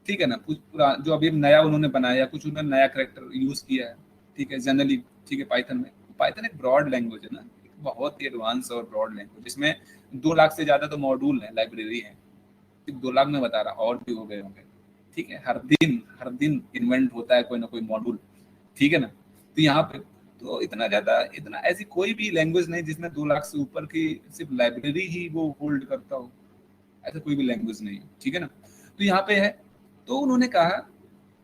Speaker 1: ठीक है ना। कुछ पूरा जो अभी नया उन्होंने बनाया, कुछ उन्होंने नया कैरेक्टर यूज किया है, ठीक है, जनरली, ठीक है। पाइथन में, पाइथन एक ब्रॉड लैंग्वेज है ना, बहुत ही एडवांस और ब्रॉड लैंग्वेज, जिसमें 2 लाख से ज्यादा तो मॉड्यूल है, लाइब्रेरी है। 2 लाख में बता रहा, और भी हो गए होंगे, ठीक है। हर दिन इन्वेंट होता है कोई ना कोई मॉड्यूल, ठीक है ना। तो यहाँ पे तो इतना ज्यादा, इतना ऐसी कोई भी लैंग्वेज नहीं जिसमें 2 लाख से ऊपर की सिर्फ लाइब्रेरी ही वो होल्ड करता हो, ऐसा कोई भी लैंग्वेज नहीं है, ठीक है ना। तो यहाँ पे है, तो उन्होंने कहा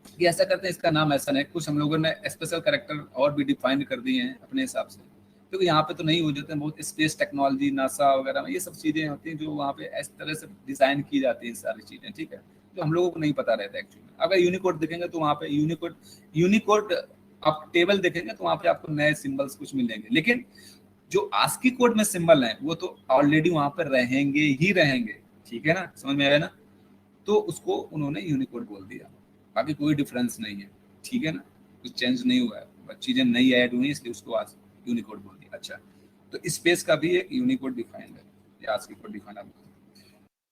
Speaker 1: कि ऐसा करते हैं, इसका नाम ऐसा नहीं, कुछ हम लोगों ने स्पेशल कैरेक्टर और भी डिफाइन कर दिए हैं अपने हिसाब से, क्योंकि यहाँ पे तो नहीं हो जाते हैं, बहुत स्पेस टेक्नोलॉजी नासा वगैरह में ये सब चीजें होती हैं जो वहाँ पे इस तरह से डिजाइन की जाती हैं सारी चीजें, ठीक है, जो हम लोगों को नहीं पता रहता एक्चुअली। अगर यूनिकोड देखेंगे तो वहाँ पे यूनिकोड आप टेबल देखेंगे तो वहाँ पे आपको नए सिंबल्स कुछ मिलेंगे, लेकिन जो आस्की कोड में सिंबल है वो तो ऑलरेडी वहां पर रहेंगे ही रहेंगे, ठीक है ना, समझ में आया ना। तो उसको उन्होंने यूनिकोड बोल दिया, बाकी कोई डिफरेंस नहीं है, ठीक है ना, कुछ चेंज नहीं हुआ है, बस चीजें नई ऐड हुई इसलिए उसको आज यूनिकोड बोल दिया। अच्छा, तो स्पेस का भी एक यूनिकोड डिफाइंड है, या आस्की कोड डिफाइंड है।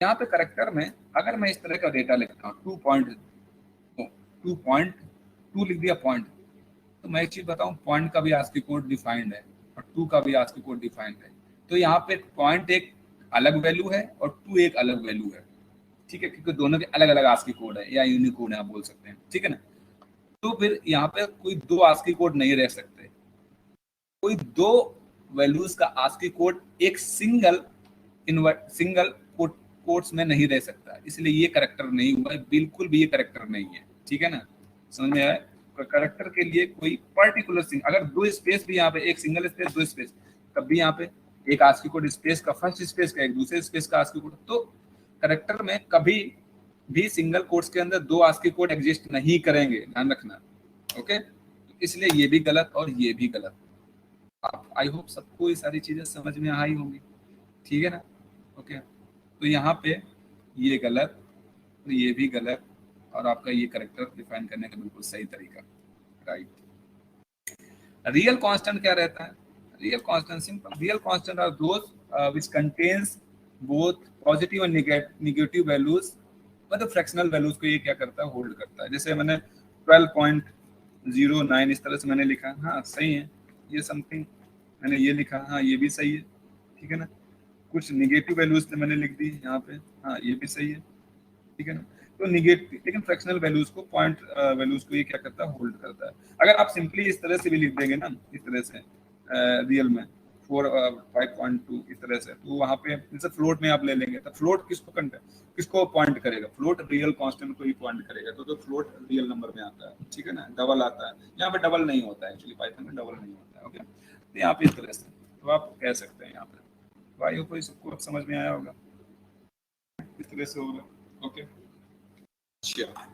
Speaker 1: यहाँ पे करेक्टर में अगर मैं इस तरह का डेटा लिखता हूँ 2.2 लिख दिया पॉइंट, तो मैं एक चीज बताऊं, पॉइंट का भी आस्की कोड डिफाइंड है और 2 का भी आस्की कोड डिफाइंड है। तो यहाँ पे पॉइंट एक अलग वैल्यू है और 2 एक अलग वैल्यू है, ठीक है, क्योंकि दोनों के अलग अलग आस्की कोड है या यूनिकोड है आप बोल सकते हैं, ठीक है ना। तो फिर यहाँ पे कोई 2 आस्की कोड नहीं रह सकते, कोई 2 वैल्यूज का आस्की कोड एक सिंगल कोट्स में नहीं रह सकता, इसलिए ये करेक्टर नहीं हुआ है, बिल्कुल भी ये करेक्टर नहीं है, ठीक है ना, समझ में आया। करेक्टर के लिए कोई पर्टिकुलर सिंग, अगर 2 स्पेस भी यहाँ पे, एक सिंगल स्पेस 2 स्पेस, तब भी यहाँ पे एक आस्की कोड स्पेस का, फर्स्ट स्पेस का, एक दूसरे स्पेस का आस्की कोड, तो करेक्टर में कभी भी सिंगल कोट्स के अंदर 2 आस्की कोड एग्जिस्ट नहीं करेंगे, ध्यान रखना, ओके। तो इसलिए ये भी गलत और ये भी गलत। आप आई होप सबको ये सारी चीजें समझ में आई होंगी, ठीक है ना, ओके। तो यहाँ पे ये गलत, तो ये भी गलत, और आपका ये करेक्टर डिफाइन करने का बिल्कुल सही तरीका, राइट। रियल कांस्टेंट क्या रहता है? Real constant simple, real constant are those which contains both positive and negative values, मतलब फ्रैक्शनल वैल्यूज को ये क्या करता है, होल्ड करता है। जैसे मैंने 12.09 इस तरह से मैंने लिखा, हाँ सही है, ये समथिंग मैंने ये लिखा, हाँ ये भी सही है, ठीक है ना। कुछ निगेटिव वैल्यूज मैंने लिख दी यहाँ पे, हाँ ये भी सही है, ठीक है ना। तो निगेटिव, लेकिन फ्रैक्शनल वैल्यूज को, पॉइंट वैल्यूज को ये क्या करता है, होल्ड करता है। अगर आप सिंपली इस तरह से भी लिख देंगे ना, इस तरह से रियल में 5.2 इस तरह से, तो वहाँ पे जैसे फ्लोट में आप ले लेंगे तो फ्लोट किसको पॉइंट करेगा, फ्लोट रियल कांस्टेंट को ही पॉइंट करेगा, तो फ्लोट रियल नंबर में आता है, ठीक है ना, डबल आता है, यहाँ पे डबल नहीं होता है एक्चुअली, पाइथन में डबल नहीं होता है, ओके। तो यहाँ पे इस तरह से तो आप कह सकते हैं यहाँ पे, तो आई होप सबको समझ में आया होगा, इस तरह से होगा, ओके। अच्छा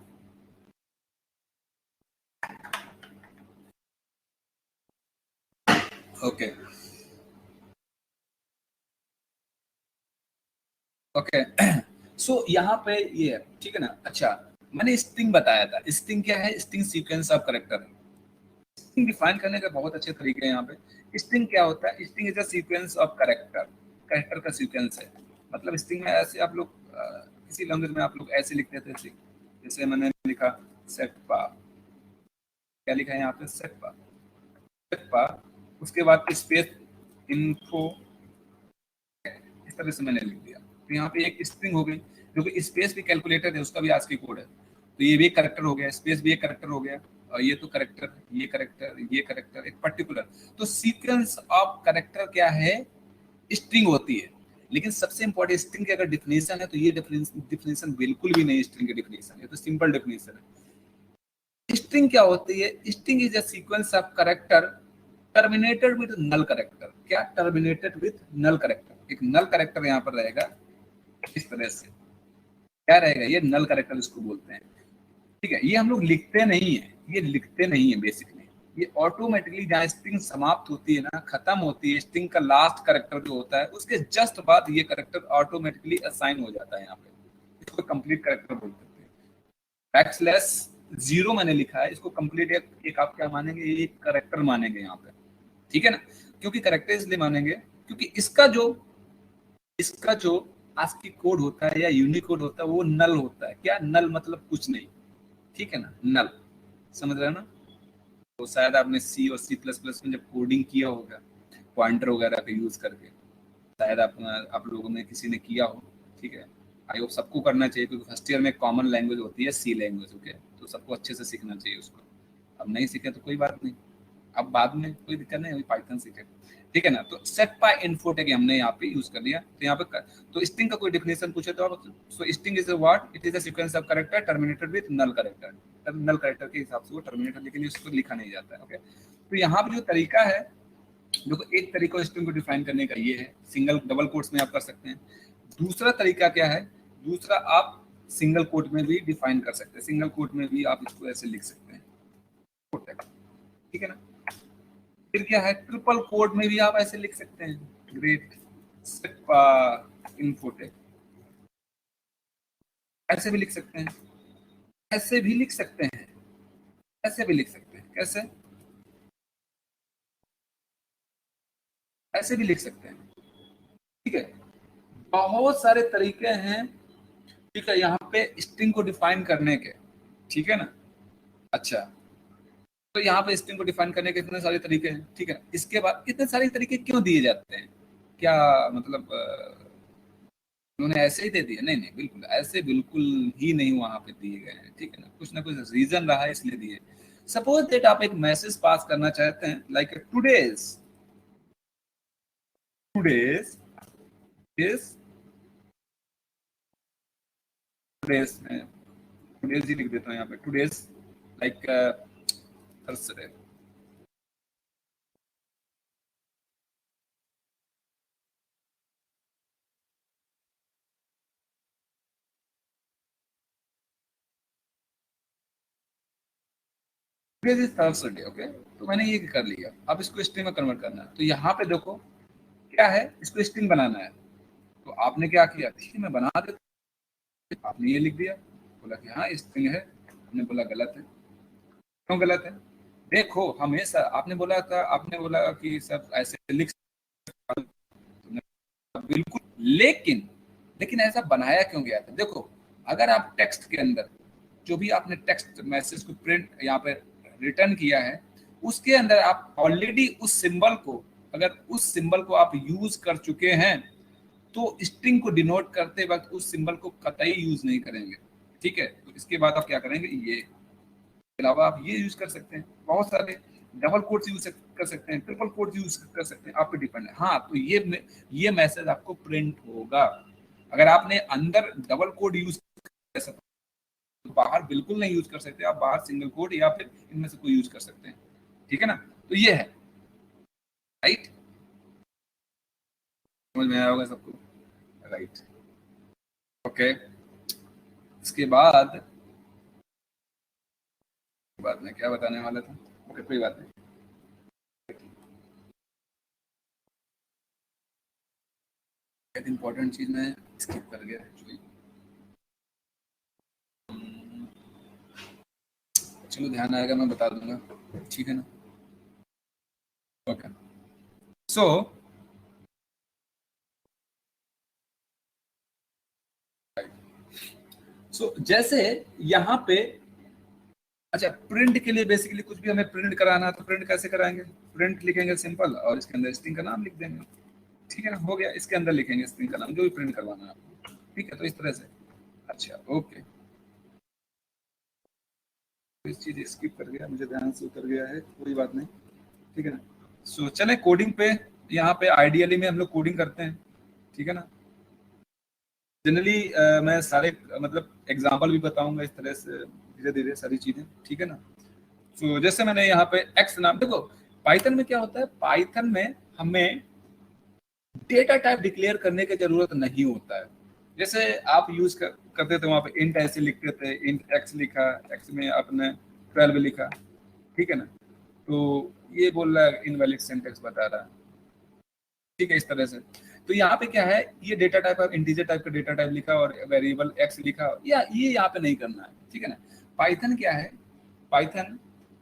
Speaker 1: ओके ओके सो यहाँ पे ये है, ठीक है ना। अच्छा, मैंने स्ट्रिंग बताया था, स्ट्रिंग क्या है, स्ट्रिंग सीक्वेंस ऑफ कैरेक्टर है। स्ट्रिंग डिफाइन करने का बहुत अच्छे तरीके हैं यहाँ पे। स्ट्रिंग क्या होता है, string is a sequence of character, character का सीक्वेंस है। मतलब स्ट्रिंग में ऐसे आप लोग किसी लैंग्वेज में आप लोग ऐसे लिखते थे, जैसे मैंने लिखा सेट पा, क्या लिखा है यहाँ पे, सेट पा, सेट पा, उसके बाद स्पेस इन्फो, इस तरह से मैंने लिख दिया। तो यहाँ पे एक स्ट्रिंग हो गई, जो कि स्पेस भी कैलकुलेटर है, उसका भी आज की कोड है, तो ये भी एक करेक्टर हो गया, स्पेस भी एक करेक्टर हो गया, और ये तो करेक्टर, ये करेक्टर, ये करेक्टर, एक पर्टिकुलर। तो सीक्वेंस ऑफ करेक्टर क्या है, स्ट्रिंग होती है। लेकिन सबसे इंपॉर्टेंट, स्ट्रिंग की अगर डिफिनेशन है तो ये डिफिनेशन बिल्कुल भी नहीं स्ट्रिंग की डिफिनेशन, ये तो सिंपल डिफिनेशन है। स्ट्रिंग क्या होती है, string is a sequence of character terminated with null character. क्या, टर्मिनेटेड विद नल करेक्टर, एक नल करेक्टर यहाँ पर रहेगा, इस तरह से क्या रहेगा, ये नल करेक्टर इसको बोलते हैं, ठीक है। ये हम लोग लिखते नहीं है, ये लिखते नहीं है बेसिकली, ये ऑटोमेटिकली जहाँ स्ट्रिंग समाप्त होती है ना, खत्म होती है, स्ट्रिंग का लास्ट करेक्टर जो होता है उसके जस्ट बाद ये करेक्टर ऑटोमेटिकली असाइन हो जाता है यहाँ पे, इसको कंप्लीट करेक्टर बोलते हैं। बैकस्लैश जीरो मैंने लिखा है, इसको कंप्लीट एक आप क्या मानेंगे, ये एक करेक्टर मानेंगे यहाँ पे, ठीक है ना। क्योंकि करेक्टर इसलिए मानेंगे क्योंकि इसका जो ASCII कोड होता है या यूनिकोड होता है वो नल होता है। क्या, नल मतलब कुछ नहीं, ठीक है ना, नल, समझ रहे हो ना। तो शायद आपने सी और C++ में जब कोडिंग किया होगा पॉइंटर वगैरह का यूज करके, शायद आप लोगों में किसी ने किया हो, ठीक है। आई होप सबको करना चाहिए, क्योंकि फर्स्ट ईयर में कॉमन लैंग्वेज होती है सी लैंग्वेज, ओके, तो सबको अच्छे से सीखना चाहिए उसको। अब नहीं सीखे तो कोई बात नहीं, अब बाद में कोई दिक्कत नहीं, अभी पाइथन सीखे, ठीक है ना। तो सेट पाई इन्फो टैग हमने यहाँ पे यूज कर लिया, तो यहाँ पे तो स्ट्रिंग का कोई डेफिनेशन पूछे तो आप, so string is a what, it is a sequence of character terminated with null character. Null character के हिसाब से वो टर्मिनेटेड, लेकिन उसको लिखा नहीं जाता है, ओके। तो यहाँ पे जो तरीका है, देखो, एक तरीका स्ट्रिंग को डिफाइन करने का ये है, सिंगल डबल कोट्स में आप कर सकते हैं। दूसरा तरीका क्या है, दूसरा आप सिंगल कोट में भी डिफाइन कर सकते हैं, सिंगल कोट में भी आप इसको ऐसे लिख सकते हैं, ठीक है ना। फिर क्या है, ट्रिपल कोट में भी आप ऐसे लिख सकते हैं, ग्रेट इनफोटेक, ऐसे भी लिख सकते हैं, ऐसे भी लिख सकते हैं, ऐसे भी लिख सकते हैं, कैसे, ऐसे भी लिख सकते हैं, ठीक है। बहुत सारे तरीके हैं, ठीक है, यहाँ पे स्ट्रिंग को डिफाइन करने के, ठीक है ना। अच्छा, तो यहाँ पे स्ट्रिंग को डिफाइन करने के इतने सारे तरीके हैं, ठीक है। इसके बाद इतने सारे तरीके क्यों दिए जाते हैं, क्या मतलब उन्होंने ऐसे ही दे दिया, नहीं नहीं, बिल्कुल ऐसे बिल्कुल ही नहीं वहां पे दिए गए हैं, ठीक है ना कुछ रीजन रहा है इसलिए दिए। सपोज दैट आप एक मैसेज पास करना चाहते हैं, like today's, today's is, today's में टुडेज ही लिख देता हूँ यहाँ पे, today's like Thursday, today's is Thursday, okay. तो मैंने ये कर लिया, अब इसको स्ट्रिंग में कन्वर्ट करना है, तो यहाँ पे देखो क्या है, इसको स्ट्रिंग बनाना है, तो आपने क्या किया, ठीक है मैं बना देता, आपने ये लिख दिया, बोला कि हाँ स्ट्रिंग है, हमने बोला गलत है, क्यों गलत है, देखो हमेशा आपने बोला कि सब ऐसे लिख सकते हो, बिल्कुल, लेकिन लेकिन ऐसा बनाया क्यों गया था, देखो, अगर आप टेक्स्ट के अंदर जो भी आपने टेक्स्ट मैसेज को प्रिंट यहाँ पे रिटर्न किया है, उसके अंदर आप ऑलरेडी उस सिंबल को, अगर उस सिंबल को आप यूज कर चुके हैं, तो स्ट्रिंग को डिनोट करते वक्त उस सिंबल को कतई यूज नहीं करेंगे, ठीक है। तो इसके बाद आप क्या करेंगे, ये अलावा आप ये यूज कर सकते हैं, बहुत सारे डबल कोट्स यूज कर सकते हैं, ट्रिपल कोट यूज कर सकते हैं, आप पे डिपेंड है। हाँ, तो ये मैसेज आपको प्रिंट होगा। अगर आपने अंदर डबल कोड यूज कर सकते, तो बाहर बिल्कुल नहीं यूज कर सकते, आप बाहर सिंगल कोड या फिर इनमें से कोई यूज कर सकते हैं, ठीक है ना। तो ये है, राइट, समझ में आया होगा सबको, राइट, ओके। इसके बाद में क्या बताने वाला था, ओके कोई बात नहीं, एक इंपॉर्टेंट चीज मैं स्किप कर गया एक्चुअली, चलो ध्यान आएगा मैं बता दूंगा, ठीक है ना, ओके। सो जैसे यहाँ पे, अच्छा, प्रिंट के लिए बेसिकली कुछ भी हमें प्रिंट कराना है तो प्रिंट कैसे कराएंगे, प्रिंट लिखेंगे सिंपल और इसके अंदर स्ट्रिंग का नाम लिख देंगे, ठीक है ना, हो गया। इसके अंदर लिखेंगे स्ट्रिंग का नाम जो भी प्रिंट करवाना है आपको, ठीक है, तो इस तरह से। अच्छा, ओके, तो इस चीज स्किप कर गया, मुझे ध्यान से उतर गया है, कोई बात नहीं, ठीक है ना। चले कोडिंग पे, यहाँ पे आइडियली में हम लोग कोडिंग करते हैं, ठीक है ना। जनरली मैं सारे मतलब एग्जाम्पल भी बताऊंगा इस तरह से धीरे धीरे सारी चीजें, ठीक है ना। तो जैसे मैंने यहाँ पे एक्स नाम, देखो पाइथन में क्या होता है, पाइथन में हमें डेटा टाइप डिक्लेयर करने की जरूरत नहीं होता है। जैसे आप यूज करते थे वहां पे इंट ऐसे लिखते थे, इंट एक्स लिखा, एक्स में आपने 12 लिखा, ठीक है ना। तो ये बोल रहा है इनवैलिड सिंटैक्स बता रहा है, ठीक है, इस तरह से। तो यहाँ पे क्या है, ये डेटा टाइप है, इंटीजर टाइप का डेटा टाइप लिखा और वेरिएबल एक्स लिखा, या ये यहाँ पे नहीं करना है, ठीक है ना। पाइथन क्या है, पाइथन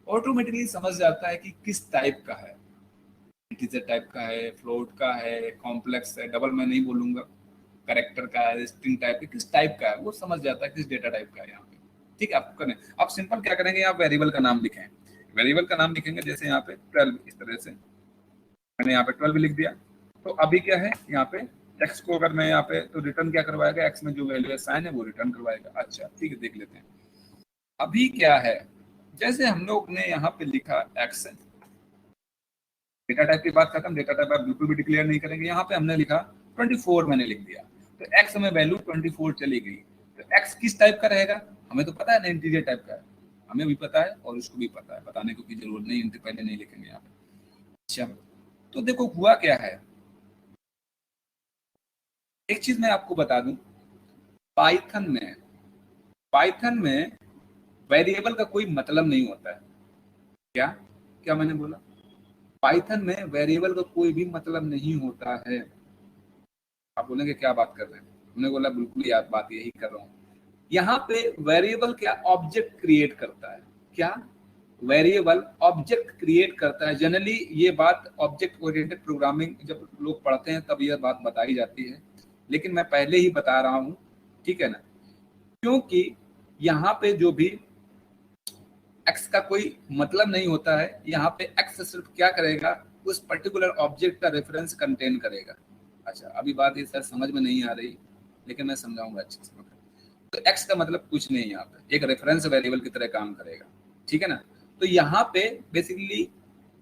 Speaker 1: ऑटोमेटिकली समझ जाता है कि किस टाइप का है, इंटीजर टाइप का है, फ्लोट का है, कॉम्प्लेक्स है, डबल मैं नहीं बोलूंगा, करेक्टर का है, स्ट्रिंग टाइप का, किस टाइप का है वो समझ जाता है, किस डेटा टाइप का है यहाँ पे, ठीक है। आपको करें, आप सिंपल क्या करेंगे, आप वेरिएबल का नाम लिखें, वेरिएबल का नाम लिखेंगे, जैसे यहाँ पे 12, इस तरह से मैंने यहाँ पे 12 लिख दिया। तो अभी क्या है यहाँ पे, एक्स को अगर मैं यहाँ पे, तो रिटर्न क्या करवाएगा, एक्स में जो वैल्यू साइन है वो रिटर्न करवाएगा। अच्छा, ठीक है, देख लेते हैं अभी क्या है। जैसे हम लोग ने यहाँ पे लिखा एक्स, डेटा टाइप की बात खत्म, डेटा टाइप आप बिल्कुल भी डिक्लेयर नहीं करेंगे। यहाँ पे हमने लिखा 24, मैंने लिख दिया, तो एक्स में वैल्यू 24 चली गई। तो एक्स किस टाइप का रहेगा, हमें तो पता है ना, इंटीजर टाइप का है, हमें भी पता है और उसको भी पता है, बताने को की जरूरत नहीं, पहले नहीं लिखेंगे यहाँ पे। अच्छा, तो देखो हुआ क्या है, एक चीज मैं आपको बता दूं, पाइथन में, पाइथन में वेरिएबल का कोई मतलब नहीं होता है। क्या क्या मैंने बोला, पाइथन में वेरिएबल का कोई भी मतलब नहीं होता है। आप बोलेंगे क्या बात कर रहे हैं, हमने बोला बिल्कुल याद बात यही कर रहा हूँ। यहाँ पे वेरिएबल क्या, ऑब्जेक्ट क्रिएट करता है, क्या, वेरिएबल ऑब्जेक्ट क्रिएट करता है। जनरली ये बात ऑब्जेक्ट ओरिएंटेड प्रोग्रामिंग जब लोग पढ़ते हैं तब यह बात बताई जाती है, लेकिन मैं पहले ही बता रहा हूँ, ठीक है ना। क्योंकि यहाँ पे जो भी एक्स का कोई मतलब नहीं होता है, यहाँ पे एक्स सिर्फ क्या करेगा, उस पर्टिकुलर ऑब्जेक्ट का रेफरेंस कंटेन करेगा। अच्छा, अभी बात ये सर समझ में नहीं आ रही, लेकिन मैं समझाऊंगा अच्छे से। तो एक्स का मतलब कुछ नहीं, यहाँ पे एक रेफरेंस वेरिएबल की तरह काम करेगा, ठीक है ना। तो यहाँ पे बेसिकली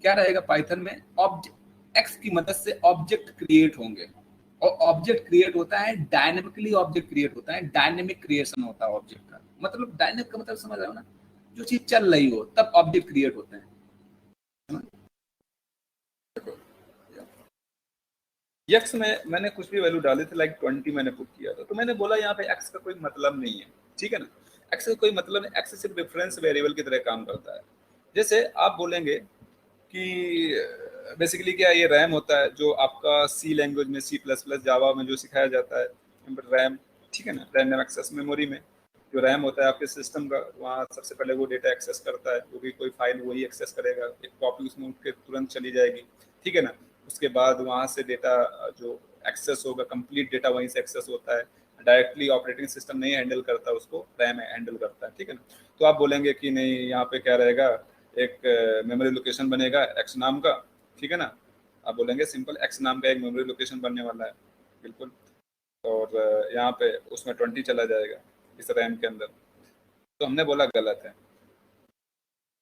Speaker 1: क्या रहेगा, पाइथन में ऑब्जेक्ट, एक्स की मदद से ऑब्जेक्ट क्रिएट होंगे, और ऑब्जेक्ट क्रिएट होता है डायनेमिकली, ऑब्जेक्ट क्रिएट होता है, डायनेमिक क्रिएशन होता है ऑब्जेक्ट का, मतलब डायनेमिक का मतलब समझ रहे हो ना, जो चीज चल रही हो तब ऑब्जेक्ट क्रिएट होते हैं। एक्स में मैंने कुछ भी वैल्यू डाली थी, लाइक 20 मैंने पुट किया था, तो मैंने बोला यहाँ पे एक्स का कोई मतलब नहीं है, ठीक है ना। एक्स का कोई मतलब नहीं, एक्स सिर्फ रेफरेंस वेरिएबल की तरह काम करता है। जैसे आप बोलेंगे कि बेसिकली क्या, ये रैम होता है जो आपका सी लैंग्वेज में, सी प्लस प्लस जावा में जो सिखाया जाता है, रैम, ठीक है ना, रैंडम एक्सेस मेमोरी में जो रैम होता है आपके सिस्टम का, वहाँ सबसे पहले वो डेटा एक्सेस करता है, वो भी कोई फाइल वही एक्सेस करेगा, एक कॉपी उसमें उठ के तुरंत चली जाएगी, ठीक है ना। उसके बाद वहाँ से डेटा जो एक्सेस होगा, कंप्लीट डेटा वहीं से एक्सेस होता है, डायरेक्टली ऑपरेटिंग सिस्टम नहीं हैंडल करता, उसको रैम हैंडल करता है, ठीक है ना। तो आप बोलेंगे कि नहीं, यहाँ पे क्या रहेगा, एक मेमोरी लोकेशन बनेगा एक्स नाम का, ठीक है ना। आप बोलेंगे सिंपल एक्स नाम का एक मेमोरी लोकेशन बनने वाला है, बिल्कुल, और यहाँ पे उसमें 20 चला जाएगा इस रैम के अंदर। तो हमने बोला गलत है,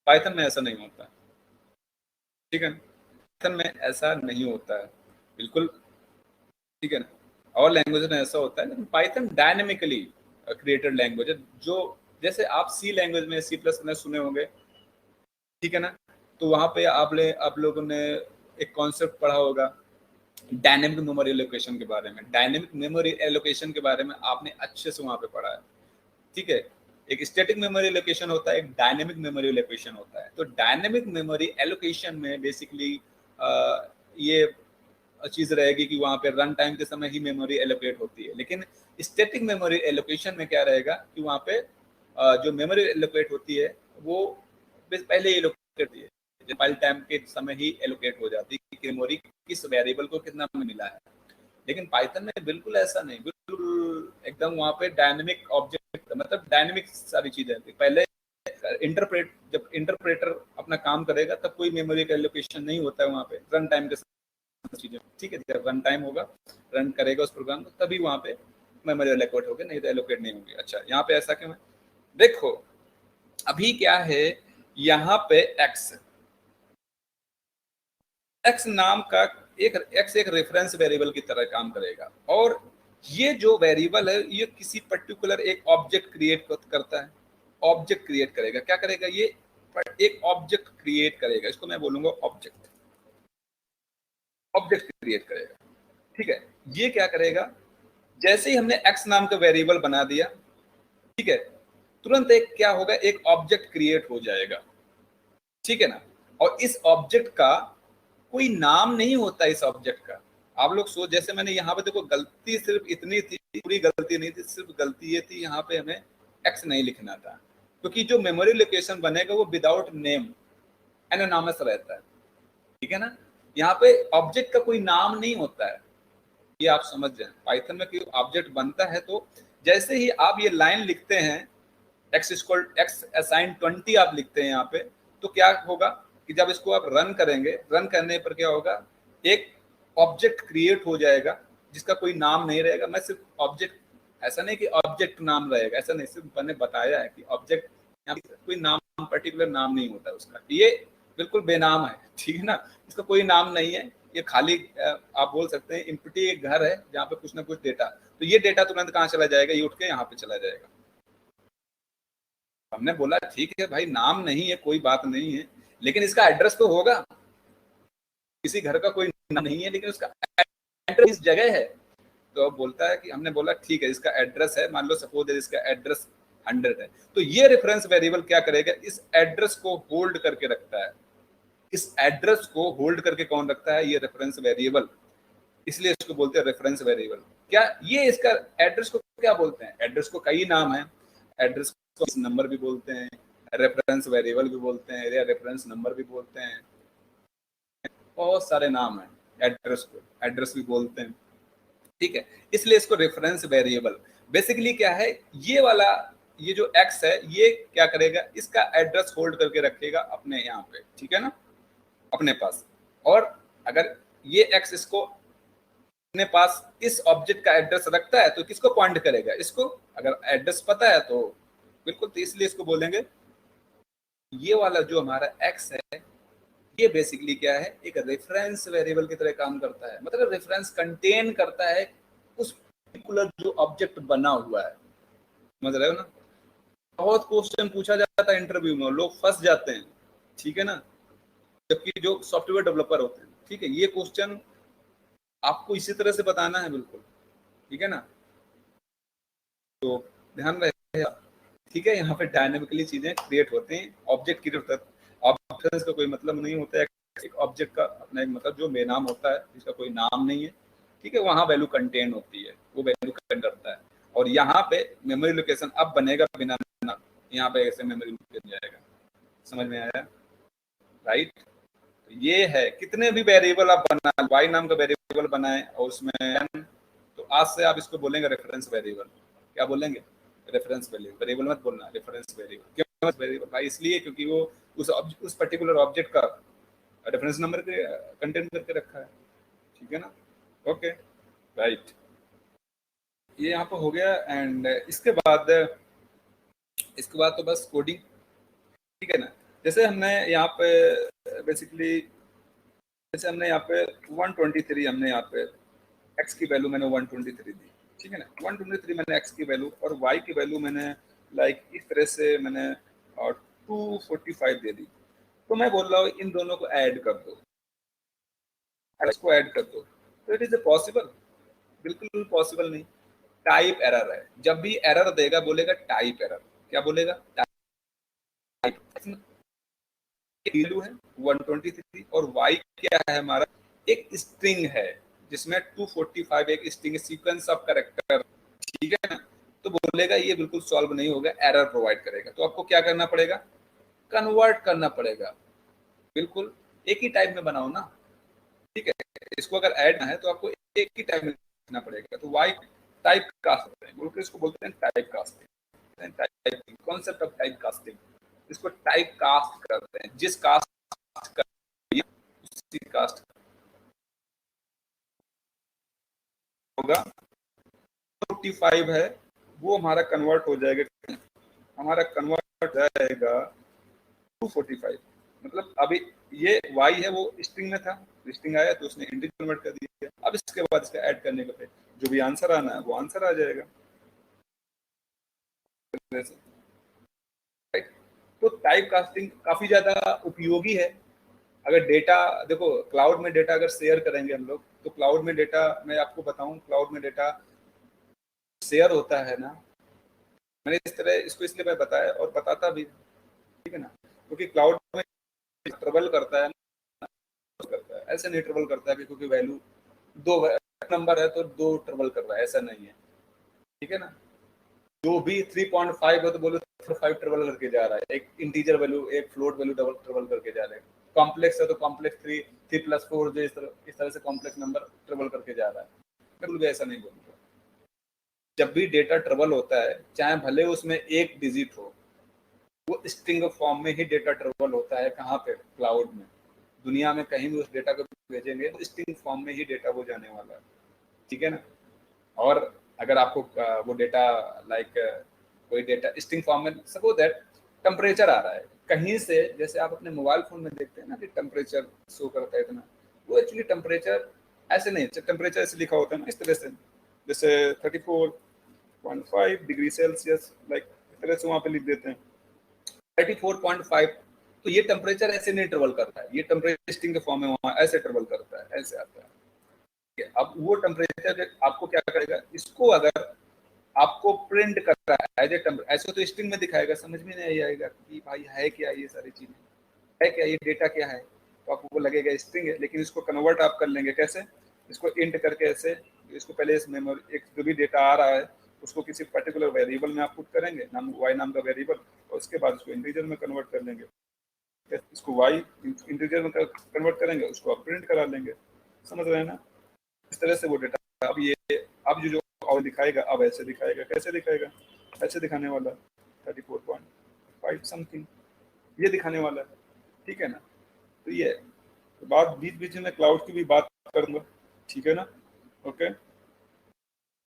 Speaker 1: पाइथन में ऐसा नहीं होता, ठीक है। में ऐसा नहीं होता है बिल्कुल, ठीक है ना। और लैंग्वेज में ऐसा होता है, लेकिन पाइथन डायनेमिकली क्रिएटेड लैंग्वेज है। जो जैसे आप सी लैंग्वेज में सी प्लस में सुने होंगे, ठीक है ना, तो वहां पे आप लोगों ने एक कॉन्सेप्ट पढ़ा होगा डायनेमिक मेमोरी एलोकेशन के बारे में। डायनेमिक मेमोरी एलोकेशन के बारे में आपने अच्छे से वहां पे पढ़ा है, ठीक है। एक स्टैटिक मेमोरी एलोकेशन होता है, एक डायनेमिक मेमोरी एलोकेशन होता है। तो डायनेमिक मेमोरी एलोकेशन में बेसिकली ये चीज रहेगी कि वहां पे रन टाइम के समय ही मेमोरी एलोकेट होती है। लेकिन स्टैटिक मेमोरी एलोकेशन में क्या रहेगा कि वहां पे जो मेमोरी एलोकेट होती है वो पहले ही एलोकेट होती है, कंपाइल टाइम के समय ही एलोकेट हो जाती है कि मेमोरी किस वेरिएबल को कितना मिला है। लेकिन पाइथन में बिल्कुल ऐसा नहीं, बिल्कुल एकदम वहां पे डायनेमिक ऑब्जेक्ट, मतलब डायनेमिक सारी चीजें होती। पहले जब इंटरप्रेटर अपना काम करेगा तब कोई मेमोरी का एलोकेशन नहीं होता है वहां पे, रन टाइम के चीजें, ठीक है। जब रन टाइम होगा, रन करेगा उस प्रोग्राम को, तभी वहां पे मेमोरी एलोकेट होगी, नहीं तो एलोकेट नहीं होगी। अच्छा, यहाँ पे ऐसा क्यों है? देखो अभी क्या है, यहाँ पे एक्स नाम का एक रेफरेंस वेरिएबल की तरह काम करेगा, और ये जो वेरिएबल है ये किसी पर्टिकुलर एक ऑब्जेक्ट क्रिएट करता है। ऑब्जेक्ट क्रिएट करेगा, क्या करेगा, ये एक ऑब्जेक्ट क्रिएट करेगा, इसको मैं बोलूंगा ऑब्जेक्ट। ऑब्जेक्ट क्रिएट करेगा, ठीक है। ये क्या करेगा, जैसे ही हमने एक्स नाम का वेरिएबल बना दिया, ठीक है, तुरंत एक क्या होगा, एक ऑब्जेक्ट क्रिएट हो जाएगा, ठीक है ना। और इस ऑब्जेक्ट का कोई नाम नहीं होता, इस ऑब्जेक्ट का। आप लोग सोच, जैसे मैंने यहाँ पे देखो गलती सिर्फ इतनी थी, पूरी गलती नहीं थी, सिर्फ गलती ये थी यहाँ पे हमें एक्स नहीं लिखना था, क्योंकि जो मेमोरी लोकेशन बनेगा वो विदाउट नेम एनोनिमस रहता है, ठीक है ना। यहाँ पे ऑब्जेक्ट का कोई नाम नहीं होता है, ये आप समझ जाए। पाइथन में कोई ऑब्जेक्ट बनता है तो जैसे ही आप ये लाइन लिखते हैं, एक्स असाइन 20 आप लिखते हैं यहाँ पे, तो क्या होगा कि जब इसको आप रन करेंगे, रन करने पर क्या होगा, एक ऑब्जेक्ट क्रिएट हो जाएगा जिसका कोई नाम नहीं रहेगा। मैं सिर्फ ऑब्जेक्ट, ऐसा नहीं कि ऑब्जेक्ट नाम रहेगा, ऐसा नहीं, सिर्फ मैंने बताया है कि ऑब्जेक्ट कोई नाम, पर्टिकुलर नाम नहीं होता उसका, ये बिल्कुल बेनाम है, ठीक है ना। इसका कोई नाम नहीं है, ये खाली आप बोल सकते हैं इम्प्टी एक घर है जहाँ पे कुछ ना कुछ डेटा, तो ये डेटा तुरंत कहाँ चला जाएगा, ये उठ के यहाँ पे चला जाएगा। हमने बोला ठीक है भाई, नाम नहीं है कोई बात नहीं है, लेकिन इसका एड्रेस तो होगा। किसी घर का कोई नाम नहीं है लेकिन उसका एड्रेस इस जगह है, तो अब बोलता है कि हमने बोला ठीक है इसका एड्रेस है, मान लो सपोज इसका एड्रेस 100 है, तो ये रेफरेंस वेरिएबल क्या करेगा, इस एड्रेस को होल्ड करके रखता है। इस एड्रेस को होल्ड करके कौन रखता है, ये रेफरेंस वेरिएबल, इसलिए इसको बोलते हैं रेफरेंस वेरिएबल। क्या ये इसका एड्रेस को क्या बोलते हैं, एड्रेस को कई नाम है, एड्रेस को नंबर भी बोलते हैं, रेफरेंस वेरिएबल भी बोलते हैं, या रेफरेंस नंबर भी बोलते हैं, बहुत सारे नाम है एड्रेस को, एड्रेस भी बोलते हैं, ठीक है। इसलिए इसको रेफरेंस वेरिएबल, बेसिकली क्या है, ये वाला, ये जो एक्स है ये क्या करेगा, इसका एड्रेस होल्ड करके रखेगा अपने यहाँ पे, ठीक है ना, अपने पास। और अगर ये एक्स इसको अपने पास इस ऑब्जेक्ट का एड्रेस रखता है तो किसको पॉइंट करेगा, इसको। अगर एड्रेस पता है तो बिल्कुल, तो इसलिए इसको बोलेंगे ये वाला जो हमारा एक्स है ये बेसिकली क्या है, एक रेफरेंस वेरिएबल की तरह काम करता है, मतलब रेफरेंस कंटेन करता है उस पर्टिकुलर जो ऑब्जेक्ट बना हुआ है। समझ रहे हो ना। बहुत क्वेश्चन पूछा जाता है इंटरव्यू में, लोग फंस जाते हैं, ठीक है ना, जबकि जो सॉफ्टवेयर डेवलपर होते हैं, ठीक है, ये क्वेश्चन आपको इसी तरह से बताना है बिल्कुल, ठीक है ना, तो ध्यान रहे, ठीक है। यहाँ पे डायनेमिकली चीजें क्रिएट होते हैं, ऑब्जेक्ट क्रिएट होता है, ऑब्जेक्ट का कोई मतलब नहीं होता है, एक ऑब्जेक्ट का अपना एक मतलब जो बेनाम होता है, जिसका कोई नाम नहीं है, ठीक है, वहां वैल्यू कंटेन होती है, वो वैल्यू कंटेन करता है। और यहाँ पे मेमोरी लोकेशन अब बनेगा बिना नाम, यहाँ पे ऐसे मेमोरी लोकेशन जाएगा। समझ में आया, राइट। तो ये है, कितने भी वेरिएबल आप बना, वाई नाम का वेरिएबल बनाए और उसमें, तो आज से आप इसको बोलेंगे रेफरेंस वेरिएबल। क्या बोलेंगे, रेफरेंस वेरिएबल मत बोलना, रेफरेंस वेरिएबल। क्यों वेरिएबल भाई, इसलिए क्योंकि वो उस पर्टिकुलर ऑब्जेक्ट का रेफरेंस नंबर के कंटेन करके रखा है, ठीक है ना। ओके, राइट, ये यहाँ पर हो गया। एंड इसके बाद तो बस कोडिंग, ठीक है ना। जैसे हमने यहाँ पे बेसिकली जैसे हमने यहाँ पे 123 हमने यहाँ पे x की वैल्यू मैंने 123 दी, ठीक है ना, 123 मैंने x की वैल्यू और y की वैल्यू मैंने लाइक इस तरह से मैंने 245 दे दी। तो मैं बोल रहा हूँ इन दोनों को ऐड कर दो, इसको ऐड कर दो, तो इट इज ए पॉसिबल? बिल्कुल पॉसिबल नहीं, टाइप एरर है। जब भी एरर देगा बोलेगा टाइप एरर, क्या बोलेगा? टाइप वैल्यू है 123 और y क्या है हमारा? एक स्ट्रिंग है जिसमें 245 एक स्ट्रिंग सीक्वेंस ऑफ कैरेक्टर, ठीक है ना। तो बोलेगा ये बिल्कुल सॉल्व नहीं होगा, एरर प्रोवाइड करेगा। तो आपको क्या करना पड़ेगा? कन्वर्ट करना पड़ेगा। बिल्कुल एक ही टाइप में बनाओ ना, ठीक है। इसको अगर ऐड है तो आपको एक ही टाइप में लिखना पड़ेगा। तो वाई टाइप कास्ट है, बोल के इसको बोलते हैं type casting, typing, concept of type casting. इसको टाइप कास्ट करते हैं, जिस कास्ट कर उसी कास्ट होगा। 45 है वो हमारा कन्वर्ट हो जाएगा, हमारा कन्वर्ट हो जाएगा 245। मतलब अभी ये y है वो स्ट्रिंग में था, स्ट्रिंग आया तो उसने इंटीजर कन्वर्ट कर दिया। अब इसके बाद इसका ऐड करने के बाद जो भी आंसर आना है वो आंसर आ जाएगा, राइट। तो टाइप कास्टिंग काफी ज्यादा उपयोगी है। अगर डेटा देखो, क्लाउड में डेटा अगर शेयर करेंगे हम लोग, तो क्लाउड में डेटा मैं आपको बताऊं, क्लाउड में डेटा शेयर होता है ना, मैंने इस तरह इसको इसलिए मैं बताया और बताता भी, ठीक है ना, क्योंकि क्लाउड में ट्रेवल करता है, ऐसे नहीं ट्रेवल करता है क्योंकि वैल्यू दो नंबर है तो दो ट्रेवल कर रहा है, ऐसा नहीं है, ठीक है ना। जो भी 3.5 है तो बोलो 5 ट्रेवल करके जा रहा है, एक इंटीजर वैल्यू एक फ्लोट वैल्यू डबल ट्रेवल करके जा रहा है। कॉम्प्लेक्स है तो कॉम्प्लेक्स 3+4 जो इस तरह से कॉम्प्लेक्स नंबर ट्रेवल करके जा रहा है, बिल्कुल भी ऐसा नहीं बोलूंगा। जब भी डेटा ट्रेवल होता है, चाहे भले उसमें एक डिजिट हो, वो स्ट्रिंग फॉर्म में ही डेटा ट्रेवल होता है। कहाँ पे? क्लाउड में। दुनिया में कहीं भी उस डेटा को भेजेंगे तो स्ट्रिंग फॉर्म में ही डेटा वो जाने वाला है, ठीक है ना। और अगर आपको वो डेटा लाइक कोई डेटा स्ट्रिंग फॉर्म में, सपोज दैट टेम्परेचर आ रहा है कहीं से, जैसे आप अपने मोबाइल फोन में देखते हैं ना कि टेम्परेचर शो करता है इतना, वो एक्चुअली टेम्परेचर ऐसे नहीं, टेम्परेचर ऐसे लिखा होता है ना इस तरह से, जैसे 34.5 डिग्री सेल्सियस, लाइक इस तरह से वहां पे लिख देते हैं 34.5। तो ये टेम्परेचर ऐसे नहीं ट्रेवल करता है, ये टेम्परेचर स्ट्रिंग के फॉर्म में वहां ऐसे ट्रेवल करता है, ऐसे आता है। अब वो टेम्परेचर आपको क्या करेगा, इसको अगर आपको प्रिंट करना है एज ए टेम्परेचर, ऐसे तो स्ट्रिंग में दिखाएगा, समझ में नहीं आएगा कि भाई है क्या ये सारी चीजें, है क्या ये डेटा क्या है, तो आपको लगेगा स्ट्रिंग है। लेकिन इसको कन्वर्ट आप कर लेंगे कैसे? इसको इंट करके ऐसे, इसको पहले इस मेमोरी एक जो भी डेटा आ रहा है उसको किसी पर्टिकुलर वेरिएबल में आप पुट करेंगे, नाम y नाम का वेरिएबल, और उसके बाद उसको इंटीजर में कन्वर्ट कर लेंगे। इसको y इंटीजर में कन्वर्ट करेंगे, उसको आप प्रिंट करा लेंगे, समझ रहे हैं ना। इस तरह से वो डेटा अब ये अब जो और दिखाएगा, अब ऐसे दिखाएगा, कैसे दिखाएगा? ऐसे दिखाने वाला 34.5 समथिंग, ये दिखाने वाला है, ठीक है ना। तो ये तो बात बीच बीच में क्लाउड की भी बात करूंगा, ठीक है ना, ओके।